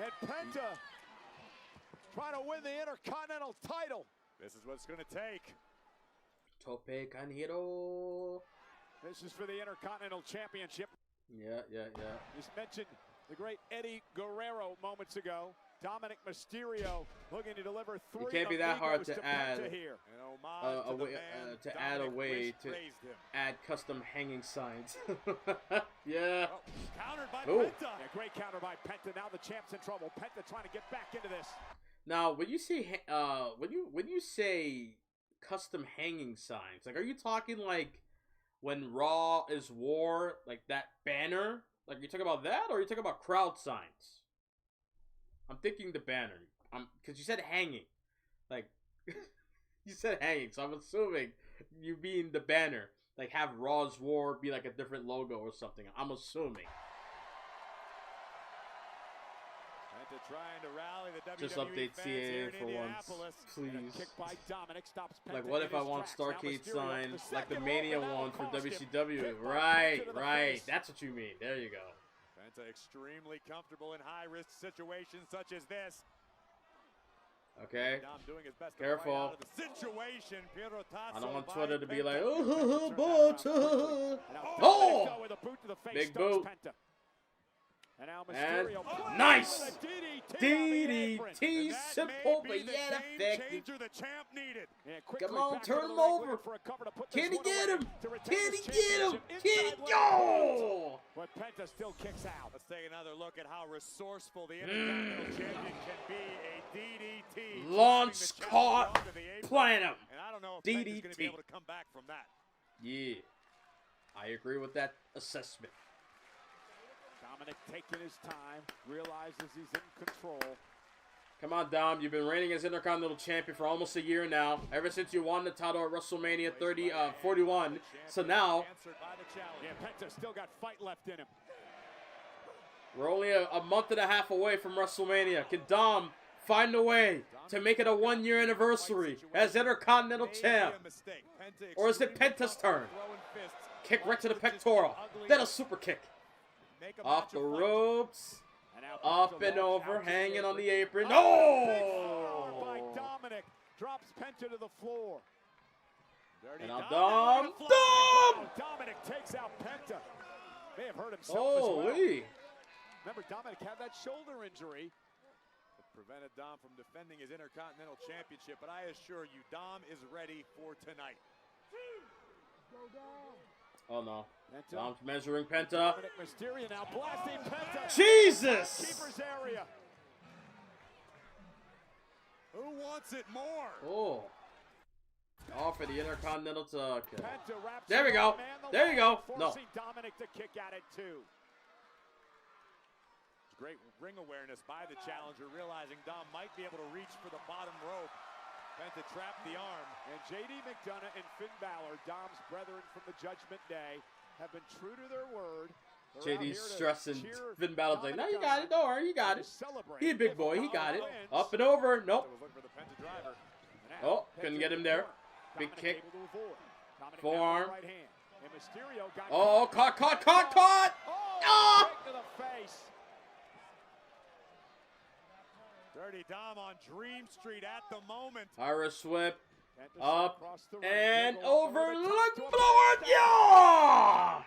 And Penta trying to win the Intercontinental title. This is what it's going to take. Tope con hito. This is for the Intercontinental Championship. Yeah. Just mentioned the great Eddie Guerrero moments ago. Dominic Mysterio looking to deliver three. It can't be that hard to Penta add here. An homage to the man add a Dominic way to raised him. add custom hanging signs. Yeah. Oh, countered by Ooh. Penta. Yeah, great counter by Penta. Now the champ's in trouble. Penta trying to get back into this. Now, when you say when you say custom hanging signs, like, are you talking like when Raw is War, like that banner? Like, you talking about that, or are you talking about crowd signs? I'm thinking the banner. Because you said hanging, like you said hanging, so I'm assuming you mean the banner, like have Raw's War be like a different logo or something. I'm assuming. Penta trying to rally the WWE Just update fans here CAA in for once, Indianapolis. please. And a kick by Dominic stops Penta Like, what in if I his want tracks. Now Starcade Mysterio sign, up the like the second Mania rope, and one that'll for cost him. WCW? Kick by Right, Penta to the right. face. That's what you mean. There you go. Penta extremely comfortable in high-risk situations such as this. Okay. Dom doing his best to Careful. fight out of the situation. Piero Tasso I don't want by Twitter to be Penta. like, Penta oh, turns but, that around quickly. And now oh! Dominic with a boot to the face, Big stumps boot. Penta. And now And Mysterio nice! with a DDT on the apron. DDT, And that simple, may but be the yet game effective. changer the champ needed. And quickly Come on, back to turn the him ring, over. looking for a cover to put this Can he one get away him? to retain Can he his get him? championship Can he inside go? But Penta still kicks out. Let's take another look at how resourceful the Intercontinental Champion can be. A DDT. Launch dropping the caught, champion onto the apron. platinum. And I don't know if Penta's going to be DDT. able to come back from that. Yeah. I agree with that assessment. Dominic taking his time, realizes he's in control. Come on, Dom. You've been reigning as Intercontinental Champion for almost a year now. Ever since you won the title at WrestleMania 41. So now, Answered by the challenge. Yeah, Penta still got fight left in him. we're only a month and a half away from WrestleMania. Can Dom find a way to make it a 1-year anniversary as Intercontinental Champ? Or is it Penta's turn? Kick right to the pectoral. Then a super kick. Off the ropes. Up and over, hanging on the apron. Oh! By Dominic drops Penta to the floor. Dirty And now Dominic Dom. with a fly. Dom! Dominic takes out Penta. May have hurt himself Oh, as well. wee. Remember, Dominic had that shoulder injury that prevented Dom from defending his Intercontinental Championship. But I assure you, Dom is ready for tonight. Oh, no. Penta. Dom's measuring Penta. Dominic Mysterio now blasting Penta. Jesus! Keeper's area. Who wants it more? Oh. All for the Intercontinental title. Penta wraps There we it go. up, and the There you go. leg, No. forcing Dominic to kick at it too. Great ring awareness by the challenger, realizing Dom might be able to reach for the bottom rope. Penta trapped the arm. And JD McDonough and Finn Balor, Dom's brethren from the Judgment Day, have been true to their word. They're out here JD's to stressing. cheer Finn Balor's like, no, Dominic you got on it. Don't worry, you got and it. to celebrate He a big if boy. He Dom got it. wins. Up and over. Nope. They was looking for the Penta driver. And now, Oh, couldn't Penta get him in there. the corner. Big Dominic kick. able to avoid. Dominic Forearm. now with the right hand. And Mysterio got Oh, caught. Oh, Ah! kick to the face. Dirty Dom on Dream Street at the moment. Irish whip. Penta Up across the ring. and He'll go over. the Lung top to a blower. backstab. Yeah!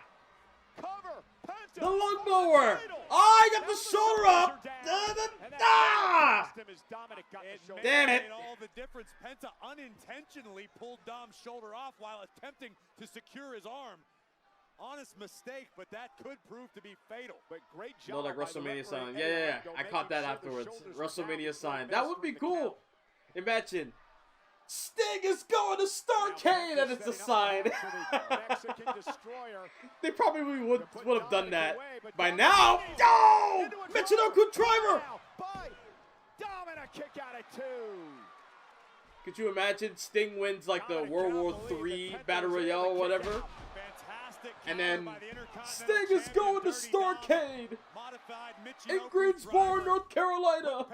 Cover. Penta. The lung on blower. title. Oh, I got Now the shoulder up. down. And that Ah! cost him as Dominic got the shoulder. Damn it. Made all the difference. Penta unintentionally pulled Dom's shoulder off while attempting to secure his arm. Honest mistake, but that could prove to be fatal. But great job. No, like by the WrestleMania referee sign. Eddie Yeah. Rango I caught making that sure the afterwards. shoulders were down WrestleMania before sign. he That missed would be the cool. count. Imagine. Sting is going to Starrcade, and it's a sign. Mexican Destroyer. They probably would have done that by now. Oh! Michinoku Driver! By Dominic, kick out at 2. Could you imagine Sting wins like the World War III Battle Royale or whatever? And then Sting is going to Starrcade in Greensboro, North Carolina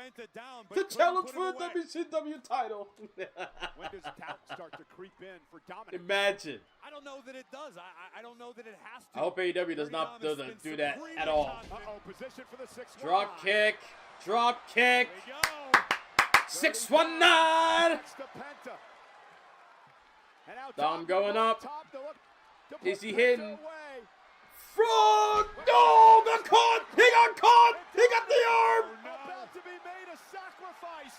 to challenge for the WCW title. When does doubt start to creep in for Dominic? Imagine. I don't know that it does. I don't know that it has to. I hope AEW does not do that at all. Position for the 6-1. Drop kick. Drop kick. 619. Dom going up. Is he hitting? Frog! No! Got caught! He got caught! He got the arm! About to be made a sacrifice.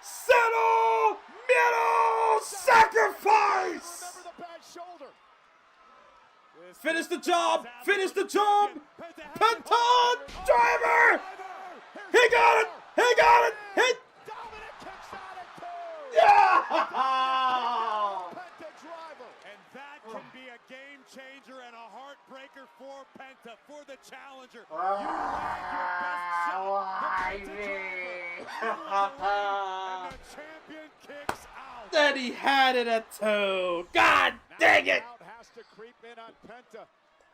Settle! Middle! Sacrifice! Remember the bad shoulder. Finish the job! Finish the job! Penta Driver! He got it! He got it! Hit! Dominic kicks out at 2. Yeah! Penta driver. And that can be a game changer and a heartbreaker for Penta, for the challenger. You land your best shot. The Penta driver. And the champion kicks out. Then he had it at 2. God dang it! Doubt has to creep in on Penta,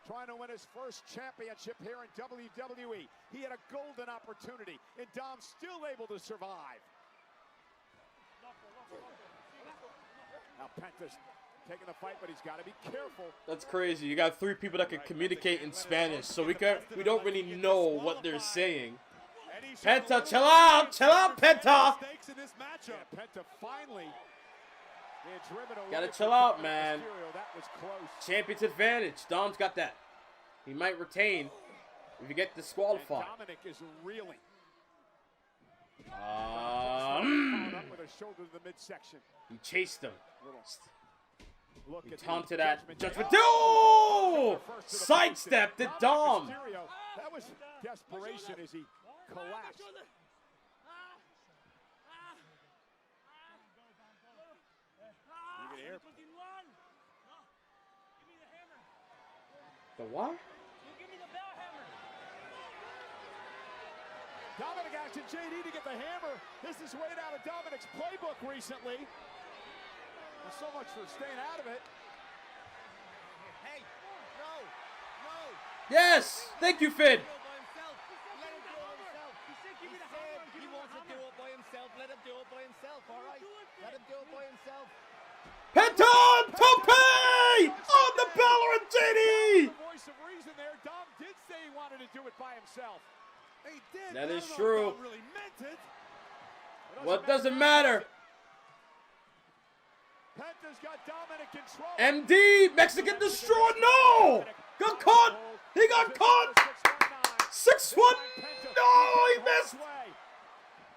trying to win his first championship here in WWE. He had a golden opportunity, and Dom's still able to survive. Now Penta's taking the fight, but he's got to be careful. That's crazy. You got 3 people that can communicate in Spanish, so we don't really know what they're saying. Penta, chill out, Penta. Yeah, Penta finally being driven away. Gotta from chill out, Dominic man. Mysterio. That was close. Champion's advantage. Dom's got that. He might retain if you get disqualified. And Dominic is reeling. Um, Up with a shoulder to the midsection. he chased him. Look He at the taunted at Judgment Judgment. Day. Oh! First to the Sidestepped face. it, Dom. Mysterio, that was desperation as he collapsed. You can hear The what? Dominic asking JD to get the hammer. This is right out of Dominic's playbook recently. There's so much for staying out of it. Hey, no. Yes! Thank you, Finn. Let him do it himself. He said he wants to do it by himself. Let him do it by himself, all right? Let him do it by himself. Penton Tope! On the Balor and JD! The voice of reason there. Dom did say he wanted to do it by himself. He did. That but I is don't know if true. Dom really meant it. What doesn't matter? Penta's got Dominic control. MD, Mexican Destroyer, no! Got caught! He got caught! 6-1, no, he missed!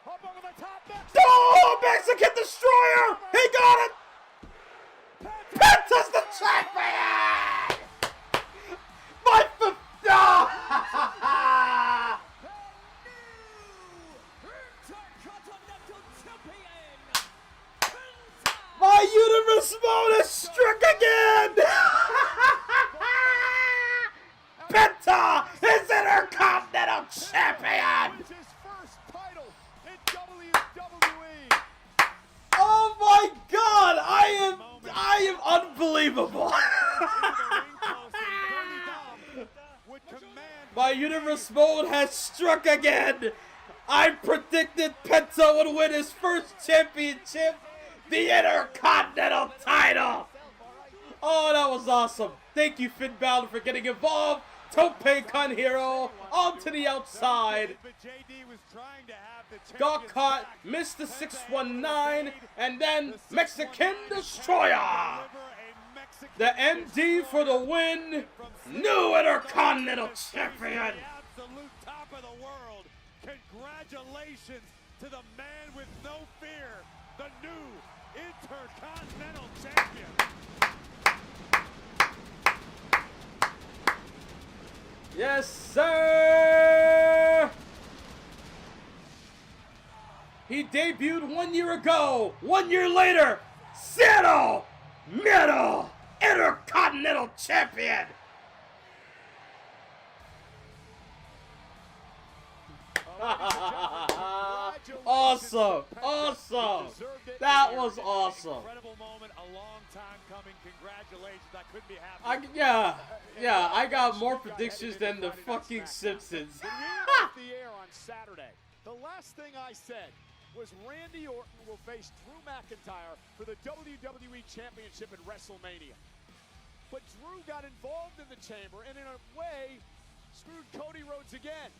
Up over the top, Oh, Mexican Destroyer! He got it! Penta's the champion! My My Penta is Intercontinental Champion! Wins his first title in WWE. Oh my God! I am unbelievable. My universe mode has struck again. I predicted Penta would win his first championship, the Intercontinental title. Oh, that was awesome. Thank you, Finn Balor, for getting involved. Tope Con Hero onto the outside. Got caught, missed the 619, and then Mexican Destroyer. The MD for the win. New Intercontinental Champion. Absolute top of the world. Congratulations to the man with no fear, the new Intercontinental Champion. Yes, sir! He debuted 1 year ago. 1 year later, Cero Miedo Intercontinental Champion. Awesome! Awesome! That was awesome. Incredible moment, a long time coming. Congratulations! I couldn't be happier. Yeah, I got more predictions than the fucking Simpsons. When we were off the air on Saturday, the last thing I said was Randy Orton will face Drew McIntyre for the WWE Championship at WrestleMania. But Drew got involved in the chamber and in a way screwed Cody Rhodes again.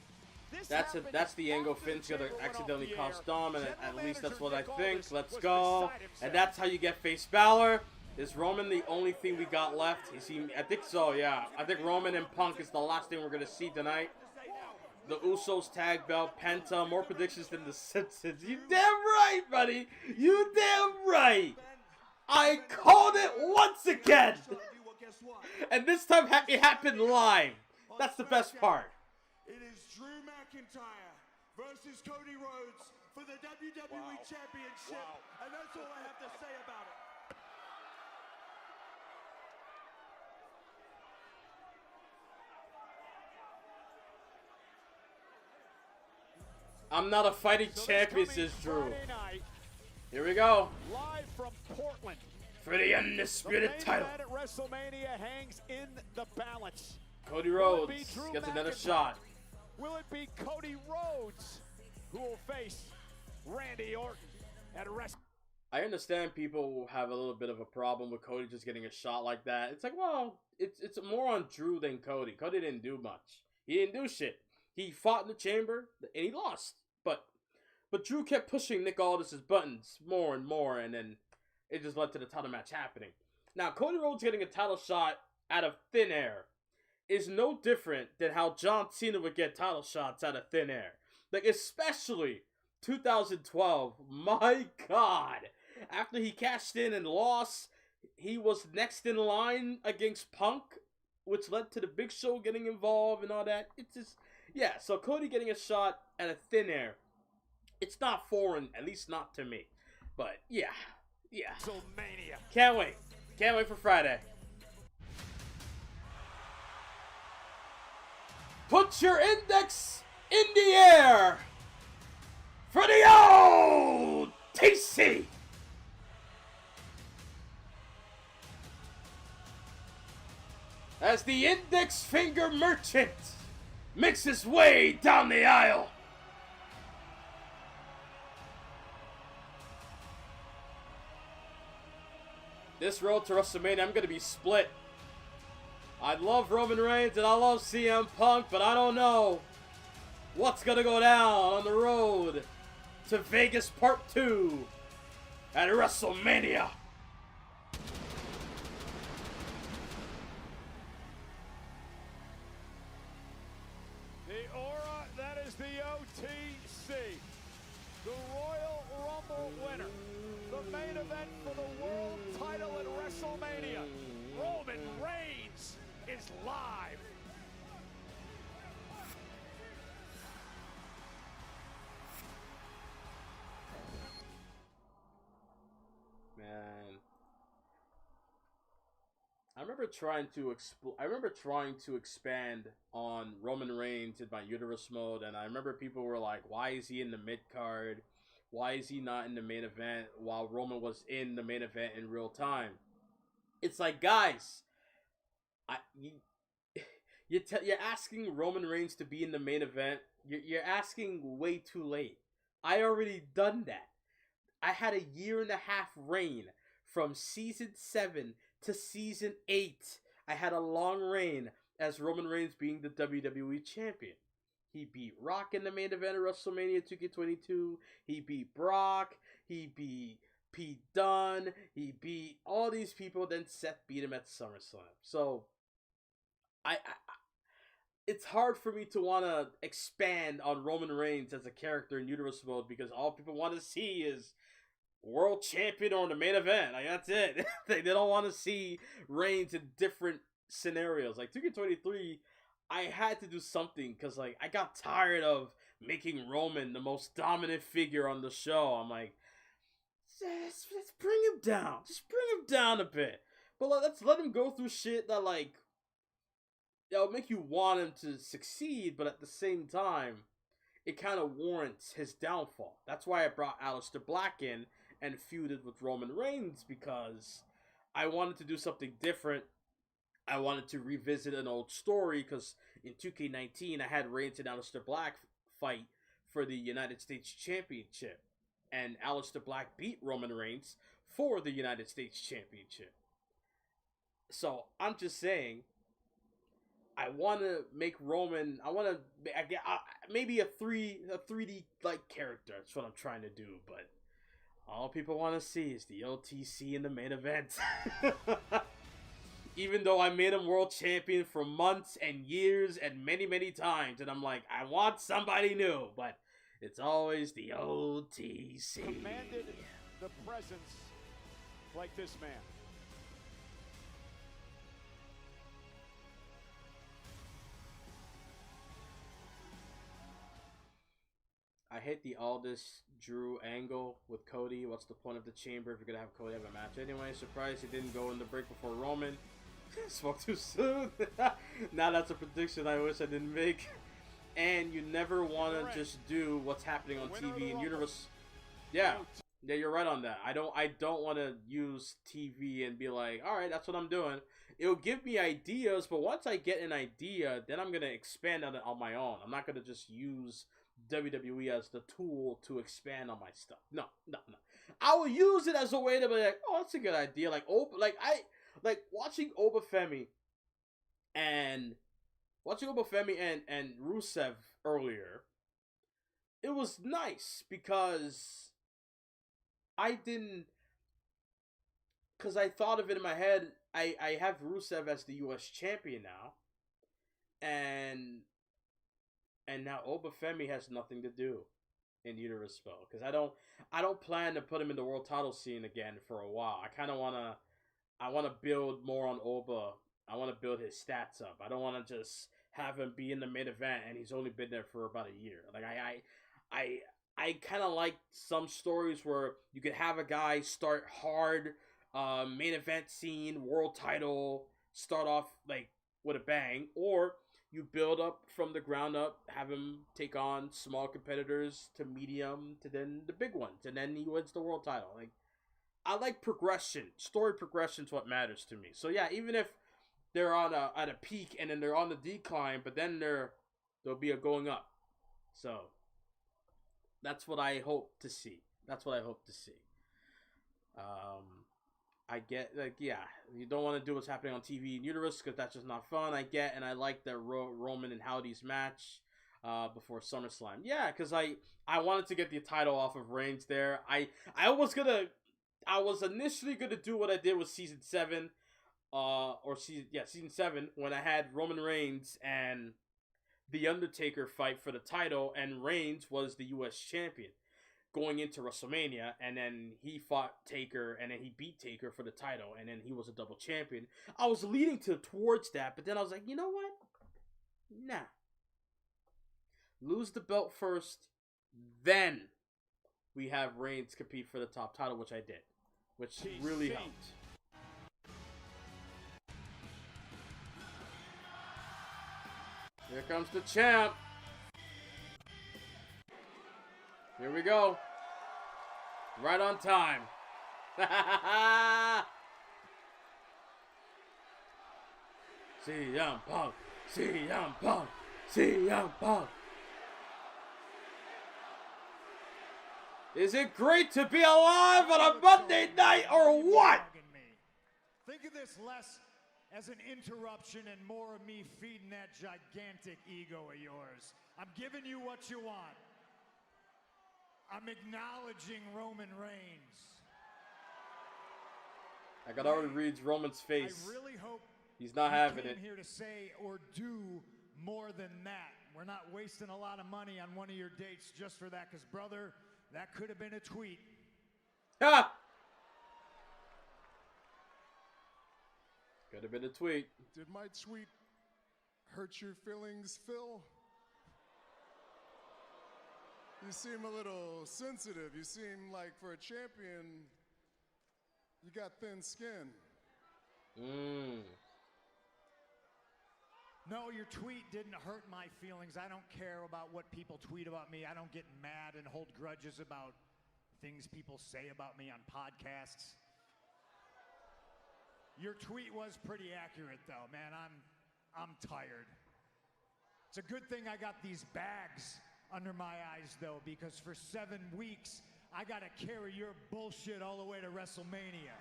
That's the angle Finn's gonna accidentally cost Dom, and at least that's what I think. Let's go. And that's how you get face Balor. Is Roman the only thing we got left? I think so, yeah. I think Roman and Punk is the last thing we're gonna see tonight. The Usos tag belt, Penta, more predictions than the Simpsons. You damn right, buddy. You damn right. I called it once again. And this time it happened live. That's the best part. It is Drew McIntyre versus Cody Rhodes for the WWE Championship. And that's all I have to say about it. I'm not a fighting champion, says Drew. Here we go. Live from Portland. For the undisputed title. The main event at WrestleMania hangs in the balance. Cody Rhodes gets another shot. Will it be Cody Rhodes who will face Randy Orton at WrestleMania? I understand people will have a little bit of a problem with Cody just getting a shot like that. It's like, well, it's more on Drew than Cody. Cody didn't do much. He didn't do shit. He fought in the chamber and he lost. But Drew kept pushing Nick Aldis's buttons more and more, and then it just led to the title match happening. Now, Cody Rhodes getting a title shot out of thin air is no different than how John Cena would get title shots out of thin air. Like, especially 2012. My God. After he cashed in and lost, he was next in line against Punk, which led to the Big Show getting involved and all that. It's just, yeah, so Cody getting a shot out of thin air. It's not foreign, at least not to me. But, yeah. Can't wait. Can't wait for Friday. Put your index in the air for the old TC. As the index finger merchant makes his way down the aisle. This road to WrestleMania, I'm going to be split. I love Roman Reigns and I love CM Punk, but I don't know what's going to go down on the road to Vegas Part 2 at WrestleMania. The Aura, that is the OTC. The Royal Rumble winner. The main event for the world title at WrestleMania. Roman Reigns is live. Man. I remember trying to expand on Roman Reigns in my uterus mode, and I remember people were like, "Why is he in the mid card? Why is he not in the main event?" While Roman was in the main event in real time. It's like, guys, you're asking Roman Reigns to be in the main event. You're asking way too late. I already done that. I had a 1.5 reign from season 7 to season 8. I had a long reign as Roman Reigns being the WWE champion. He beat Rock in the main event of WrestleMania 2K22. He beat Brock. He beat Pete Dunne. He beat all these people. Then Seth beat him at SummerSlam. So, it's hard for me to want to expand on Roman Reigns as a character in uterus mode because all people want to see is world champion or in the main event. Like, that's it. They don't want to see Reigns in different scenarios. Like 2K23, I had to do something because like I got tired of making Roman the most dominant figure on the show. I'm like, let's bring him down. Just bring him down a bit. But let's let him go through shit that like it'll make you want him to succeed, but at the same time, it kind of warrants his downfall. That's why I brought Aleister Black in and feuded with Roman Reigns, because I wanted to do something different. I wanted to revisit an old story, because in 2K19, I had Reigns and Aleister Black fight for the United States Championship. And Aleister Black beat Roman Reigns for the United States Championship. So, I'm just saying, I want to make Roman, maybe a 3D like character. That's what I'm trying to do, but all people want to see is the OTC in the main event. Even though I made him world champion for months and years and many, many times, and I'm like, I want somebody new, but it's always the OTC. Commanded the presence like this man. I hate the Aldis Drew angle with Cody. What's the point of the chamber if you're going to have Cody have a match anyway? Surprised he didn't go in the break before Roman. Spoke too soon. Now that's a prediction I wish I didn't make. And you never want to just do what's happening on TV in universe. Yeah, you're right on that. I don't want to use TV and be like, all right, that's what I'm doing. It'll give me ideas, but once I get an idea, then I'm going to expand on it on my own. I'm not going to just use WWE as the tool to expand on my stuff. No. I will use it as a way to be like, oh, that's a good idea. Like watching Obafemi and Rusev earlier. It was nice because I thought of it in my head. I have Rusev as the US champion now, and now Obafemi has nothing to do in Uterus Spell, because I don't plan to put him in the world title scene again for a while. I want to build more on Oba. I want to build his stats up. I don't want to just have him be in the main event and he's only been there for about a year. Like I kind of like some stories where you could have a guy start hard, main event scene, world title, start off like with a bang, or you build up from the ground up, have him take on small competitors to medium to then the big ones, and then he wins the world title. Like, I like progression. Story progression is what matters to me. So yeah, even if they're at a peak and then they're on the decline, but then there'll be a going up. So that's what I hope to see. I get, like, yeah, you don't want to do what's happening on TV in Uterus because that's just not fun. I get, and I like the Roman and Howdy's match before SummerSlam. Yeah, because I wanted to get the title off of Reigns there. I was initially gonna do what I did with season 7, season 7, when I had Roman Reigns and The Undertaker fight for the title, and Reigns was the US champion going into WrestleMania, and then he fought Taker, and then he beat Taker for the title, and then he was a double champion. I was leading towards that, but then I was like, you know what? Nah. Lose the belt first, then we have Reigns compete for the top title, which I did, which really helped. Here comes the champ. Here we go. Right on time. CM Punk. CM Punk. CM Punk. Is it great to be alive on a Monday night or what? Think of this less as an interruption and more of me feeding that gigantic ego of yours. I'm giving you what you want. I'm acknowledging Roman Reigns. I could already read Roman's face. I really hope he's not having it. Here to say or do more than that. We're not wasting a lot of money on one of your dates just for that, because brother, that could have been a tweet. Ha! Could have been a tweet. Did my tweet hurt your feelings, Phil? You seem a little sensitive. You seem like for a champion, you got thin skin. No, your tweet didn't hurt my feelings. I don't care about what people tweet about me. I don't get mad and hold grudges about things people say about me on podcasts. Your tweet was pretty accurate, though, man. I'm tired. It's a good thing I got these bags under my eyes, though, because for 7 weeks, I got to carry your bullshit all the way to WrestleMania.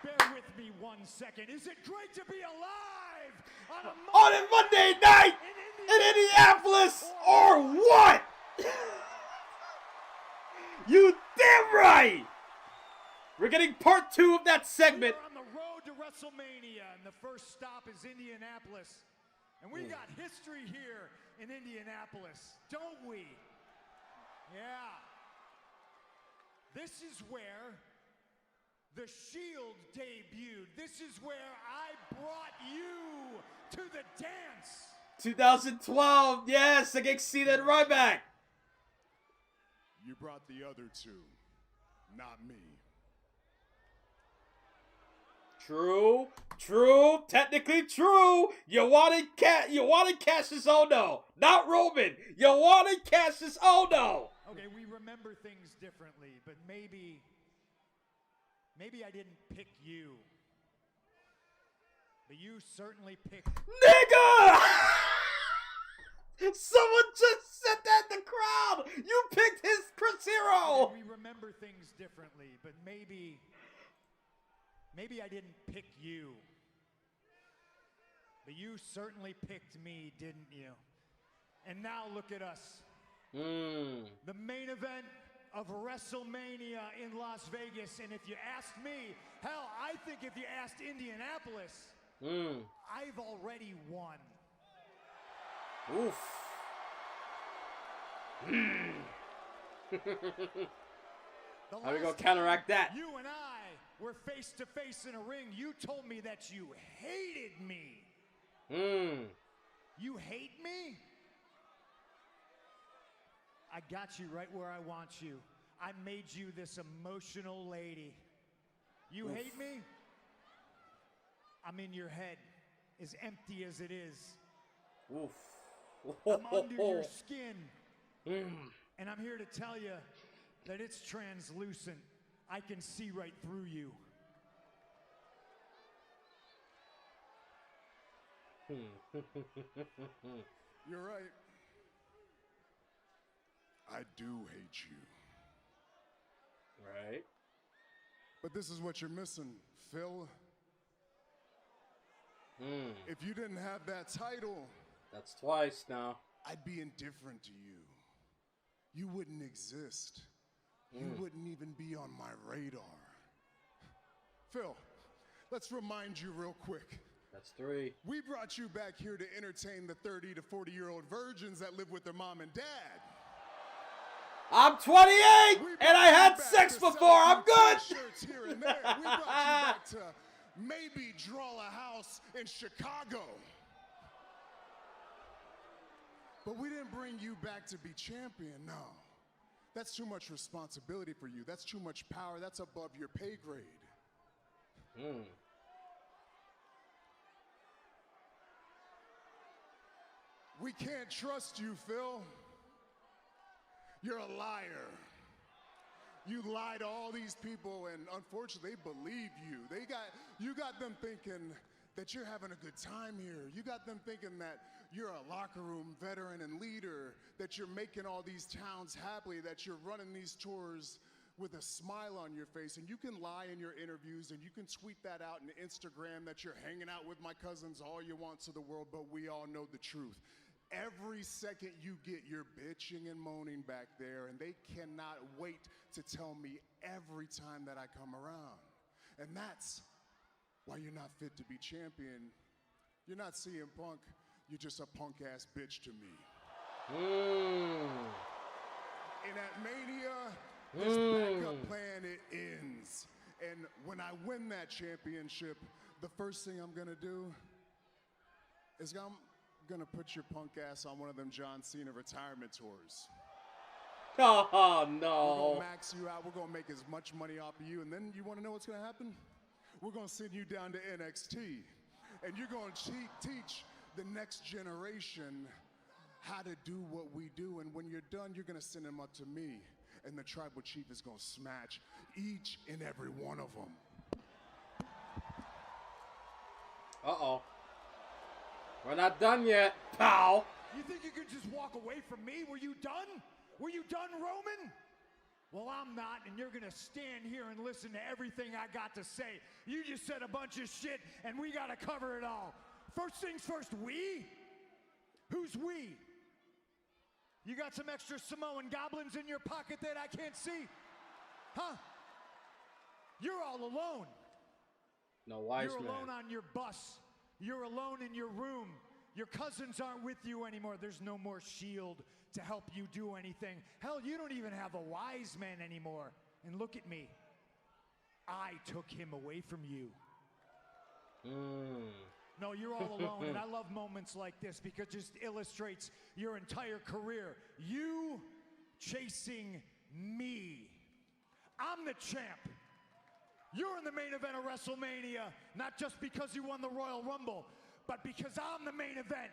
Bear with me 1 second. Is it great to be alive on a Monday night in Indianapolis or what? You damn right! We're getting part 2 of that segment. We're on the road to WrestleMania, and the first stop is Indianapolis. And we got history here in Indianapolis, don't we? Yeah. This is where the Shield debuted. This is where I brought you to the dance. 2012, yes, against Cena and Ryback. You brought the other two, not me. True, true, technically true. You wanted Cassius Ohno, not Roman. You wanted Cassius Ohno. Okay, we remember things differently, but maybe I didn't pick you. But you certainly picked... Nigga! Someone just said that in the crowd! You picked his Chris Hero! Okay, we remember things differently, but maybe I didn't pick you. But you certainly picked me, didn't you? And now look at us. The main event of WrestleMania in Las Vegas. And if you asked me, hell, I think if you asked Indianapolis, I've already won. Oof. How we gonna counteract that? You and I were face to face in a ring. You told me that you hated me. You hate me? I got you right where I want you. I made you this emotional lady. You hate me? I'm in your head, as empty as it is. Oof. I'm under your skin. And I'm here to tell you that it's translucent. I can see right through you. You're right. I do hate you. Right. But this is what you're missing, Phil. If you didn't have that title... That's twice now. I'd be indifferent to you. You wouldn't exist. You wouldn't even be on my radar. Phil, let's remind you real quick. That's 3. We brought you back here to entertain the 30 to 40-year-old virgins that live with their mom and dad. I'm 28 and I had sex before. I'm good. Shirts here and there. We brought you back to maybe draw a house in Chicago. But we didn't bring you back to be champion, no. That's too much responsibility for you. That's too much power. That's above your pay grade. We can't trust you, Phil. You're a liar. You lie to all these people, and unfortunately, they believe you. You got them thinking that you're having a good time here. You got them thinking that you're a locker room veteran and leader, that you're making all these towns happy, that you're running these tours with a smile on your face. And you can lie in your interviews, and you can tweet that out on Instagram that you're hanging out with my cousins all you want to the world, but we all know the truth. Every second you get, you're bitching and moaning back there, and they cannot wait to tell me every time that I come around. And that's why you're not fit to be champion. You're not CM Punk, you're just a punk-ass bitch to me. And at Mania, this backup plan, it ends. And when I win that championship, the first thing I'm gonna do is I'm gonna put your punk ass on one of them John Cena retirement tours. Oh, no. We're gonna max you out. We're gonna make as much money off of you. And then you wanna know what's gonna happen? We're gonna send you down to NXT. And you're gonna teach the next generation how to do what we do. And when you're done, you're gonna send them up to me. And the tribal chief is gonna smash each and every one of them. Uh-oh. We're not done yet, pal. You think you could just walk away from me? Were you done? Were you done, Roman? Well, I'm not, and you're gonna stand here and listen to everything I got to say. You just said a bunch of shit, and we gotta cover it all. First things first, we? Who's we? You got some extra Samoan goblins in your pocket that I can't see? Huh? You're all alone. No wise You're man. alone on your bus. You're alone in your room. Your cousins aren't with you anymore. There's no more shield to help you do anything. Hell, you don't even have a wise man anymore. And look at me. I took him away from you. No, you're all alone, and I love moments like this because it just illustrates your entire career. You chasing me. I'm the champ. You're in the main event of WrestleMania, not just because you won the Royal Rumble, but because I'm the main event.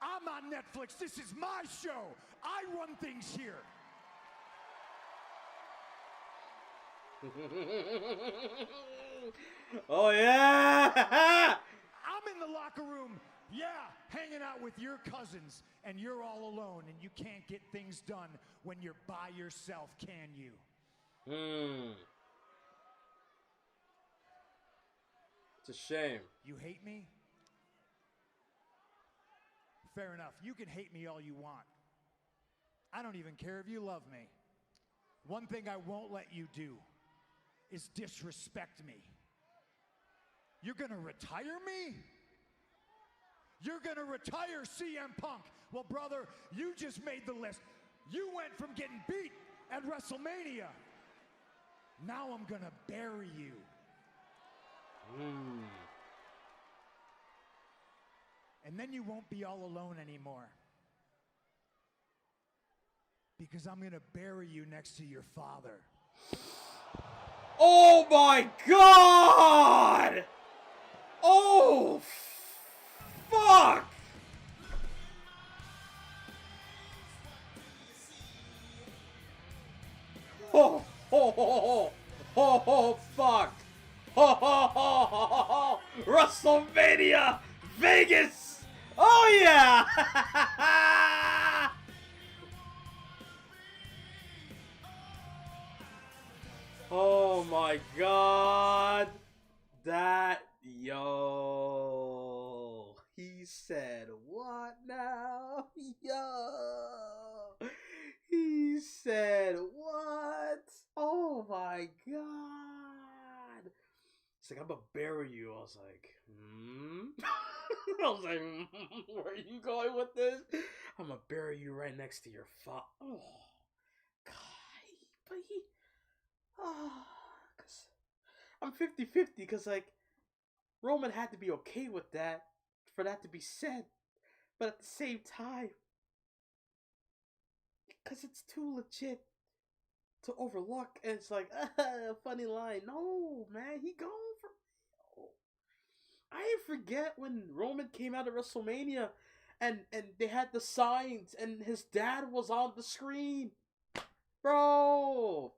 I'm on Netflix. This is my show. I run things here. Oh, yeah! I'm in the locker room, yeah, hanging out with your cousins, and you're all alone, and you can't get things done when you're by yourself, can you? It's a shame. You hate me? Fair enough. You can hate me all you want. I don't even care if you love me. One thing I won't let you do is disrespect me. You're gonna retire me? You're gonna retire CM Punk. Well, brother, you just made the list. You went from getting beat at WrestleMania. Now I'm gonna bury you. And then you won't be all alone anymore. Because I'm gonna bury you next to your father. Oh my God! Oh, fuck! Oh, fuck! WrestleMania Vegas! Oh yeah! Oh my God! Yo, he said what now? Yo, he said what? Oh my God! It's like, I'm gonna bury you. I was like, I was like, where are you going with this? I'm gonna bury you right next to your father. Oh, God, but he, cause I'm 50-50, because like, Roman had to be okay with that, for that to be said, but at the same time, because it's too legit to overlook, and it's like, funny line. No, man, he gone for real. I forget when Roman came out of WrestleMania, and they had the signs, and his dad was on the screen, bro.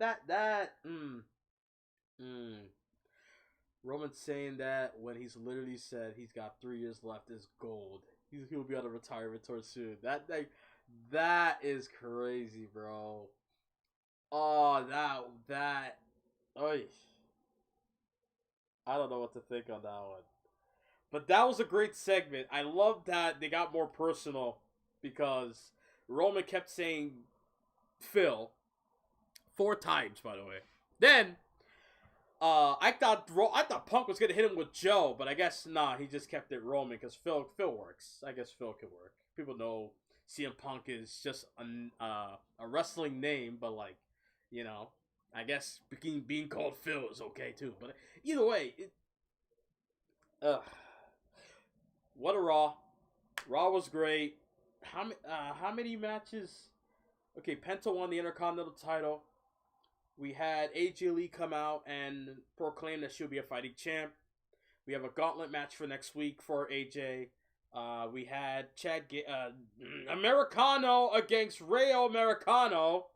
Roman saying that when he's literally said he's got 3 years left is gold. He'll be on a retirement tour soon. That is crazy, bro. Oh, that. Oy. I don't know what to think on that one. But that was a great segment. I love that they got more personal because Roman kept saying Phil 4 times, by the way. Then I thought Punk was gonna hit him with Joe, but I guess nah. He just kept it Roman because Phil works. I guess Phil can work. People know CM Punk is just a wrestling name, but like, you know, I guess being called Phil is okay too. But either way, what a Raw! Raw was great. How many matches? Okay, Penta won the Intercontinental title. We had AJ Lee come out and proclaim that she'll be a fighting champ. We have a gauntlet match for next week for AJ. We had Americano against Rayo Americano.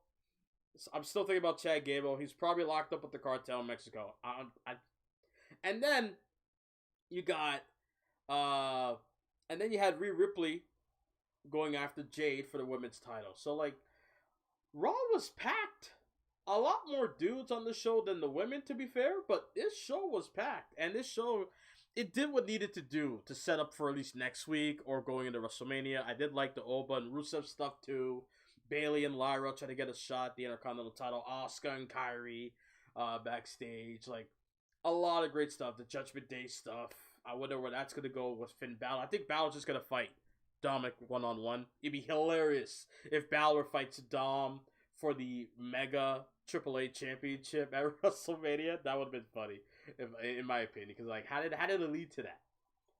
I'm still thinking about Chad Gable. He's probably locked up with the cartel in Mexico. And then you got, and then you had Rhea Ripley going after Jade for the women's title. So like, Raw was packed. A lot more dudes on the show than the women, to be fair, but this show was packed, and this show, it did what needed to do to set up for at least next week or going into WrestleMania. I did like the Oba and Rusev stuff too. Bailey and Lyra trying to get a shot at the Intercontinental title. Asuka and Kyrie backstage. Like, a lot of great stuff. The Judgment Day stuff. I wonder where that's going to go with Finn Balor. I think Balor's just going to fight Dominic one-on-one. It'd be hilarious if Balor fights Dom for the Mega AAA Championship at WrestleMania. That would have been funny, in my opinion. Because, like, how did it lead to that?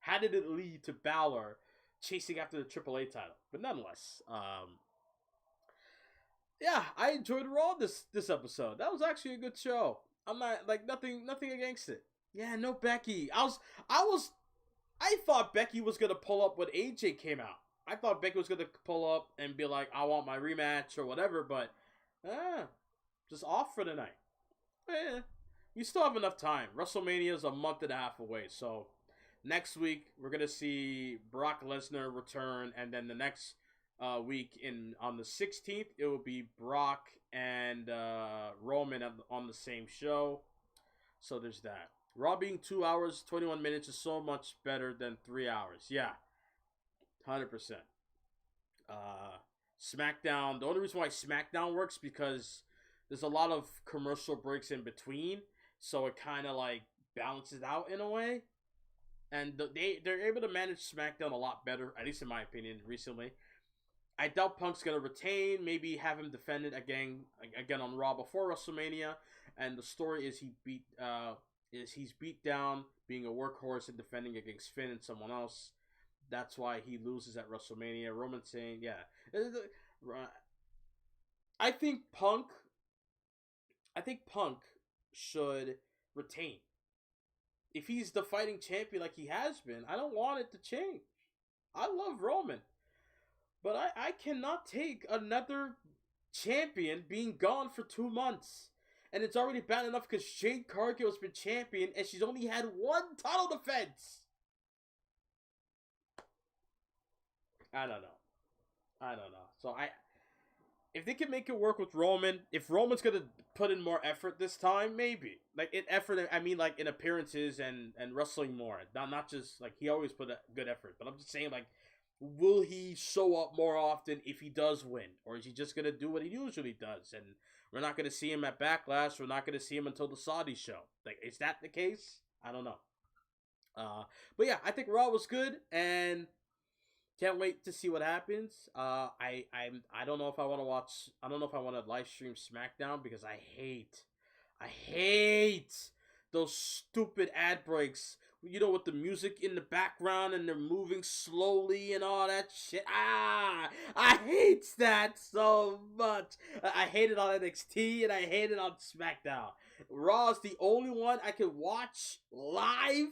How did it lead to Balor chasing after the AAA title? But nonetheless, yeah, I enjoyed Raw this episode. That was actually a good show. I'm not, like, nothing against it. Yeah, no Becky. I thought Becky was gonna pull up when AJ came out. I thought Becky was gonna pull up and be like, I want my rematch or whatever, but just off for the night. You still have enough time. WrestleMania is a month and a half away, so next week we're gonna see Brock Lesnar return, and then the next week on the 16th it will be Brock and Roman on the same show. So there's that. Raw being 2 hours 21 minutes is so much better than 3 hours. Yeah, 100%. SmackDown, the only reason why SmackDown works because there's a lot of commercial breaks in between, so it kind of like balances out in a way. And they're able to manage SmackDown a lot better, at least in my opinion, recently. I doubt Punk's gonna retain. Maybe have him defend it again on Raw before WrestleMania. And the story is he's beat down, being a workhorse and defending against Finn and someone else. That's why he loses at WrestleMania. Roman saying, yeah, I think Punk should retain. If he's the fighting champion like he has been, I don't want it to change. I love Roman. But I cannot take another champion being gone for 2 months. And it's already bad enough because Jade Cargill's been champion and she's only had 1 title defense. I don't know. So if they can make it work with Roman, if Roman's gonna put in more effort this time, maybe. Like in effort, I mean like in appearances and wrestling more. Not just like he always put a good effort. But I'm just saying like, will he show up more often if he does win? Or is he just gonna do what he usually does? And we're not gonna see him at Backlash. We're not gonna see him until the Saudi show. Like, is that the case? I don't know. But yeah, I think Raw was good and can't wait to see what happens. I don't know if I want to watch. I don't know if I want to live stream SmackDown because I hate those stupid ad breaks. You know, with the music in the background and they're moving slowly and all that shit. I hate that so much. I hate it on NXT and I hate it on SmackDown. Raw is the only one I can watch live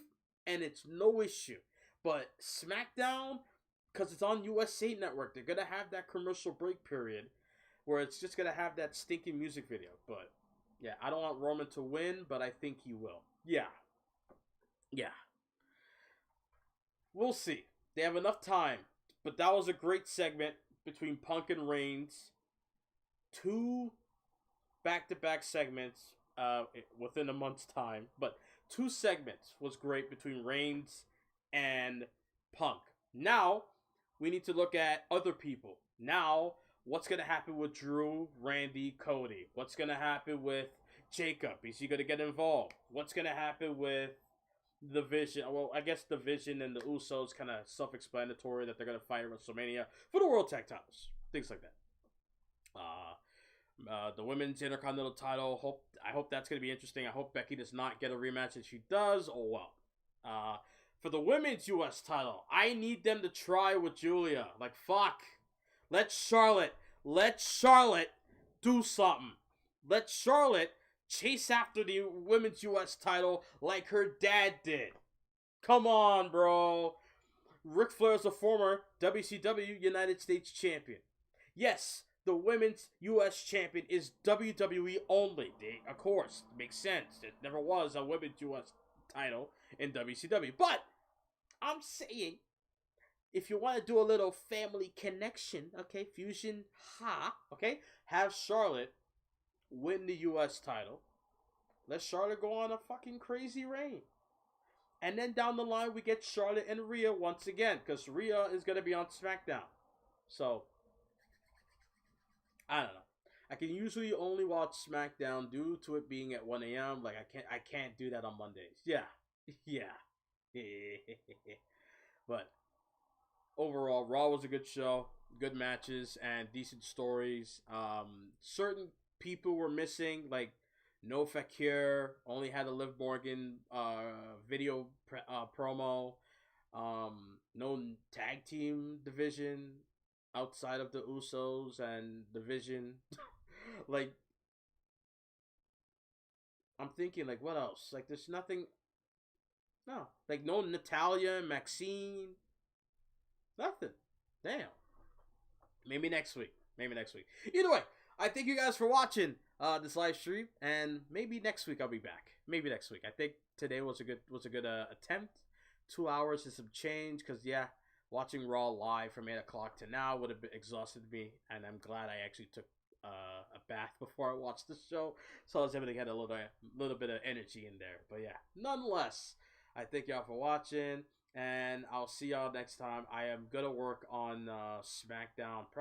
and it's no issue. But SmackDown, because it's on USA Network. They're gonna have that commercial break period where it's just gonna have that stinking music video. But yeah, I don't want Roman to win, but I think he will. Yeah. We'll see. They have enough time. But that was a great segment between Punk and Reigns. 2 back-to-back segments within a month's time. But 2 segments was great between Reigns and Punk. Now, we need to look at other people. Now, what's going to happen with Drew, Randy, Cody? What's going to happen with Jacob? Is he going to get involved? What's going to happen with the Vision? Well, I guess the Vision and the Usos kind of self-explanatory that they're going to fight at WrestleMania for the World Tag Titles. Things like that. The Women's Intercontinental title. I hope that's going to be interesting. I hope Becky does not get a rematch. If she does, oh well. For the Women's U.S. title, I need them to try with Julia. Like, fuck. Let Charlotte do something. Let Charlotte chase after the Women's U.S. title like her dad did. Come on, bro. Ric Flair is a former WCW United States champion. Yes, the Women's U.S. champion is WWE only. Of course, makes sense. There never was a Women's U.S. title in WCW. But I'm saying, if you want to do a little family connection, okay, fusion, okay, have Charlotte win the U.S. title. Let Charlotte go on a fucking crazy reign. And then down the line, we get Charlotte and Rhea once again, because Rhea is going to be on SmackDown. So, I don't know. I can usually only watch SmackDown due to it being at 1 a.m. Like, I can't do that on Mondays. Yeah. But overall, Raw was a good show. Good matches and decent stories. Certain people were missing, like No Fakir only had a Liv Morgan video promo. No tag team division outside of the Usos and the Vision. Like, I'm thinking, like, what else? Like, there's nothing. No, like, no Natalia, Maxine. Nothing. Damn. Maybe next week. Either way, I thank you guys for watching this live stream, and maybe next week I'll be back. Maybe next week. I think today was a good attempt. 2 hours is some change, because yeah, watching Raw live from 8 o'clock to now would have exhausted me, and I'm glad I actually took a bath before I watched the show, so I was able to get a little bit of energy in there. But yeah, nonetheless, I thank y'all for watching, and I'll see y'all next time. I am gonna work on SmackDown probably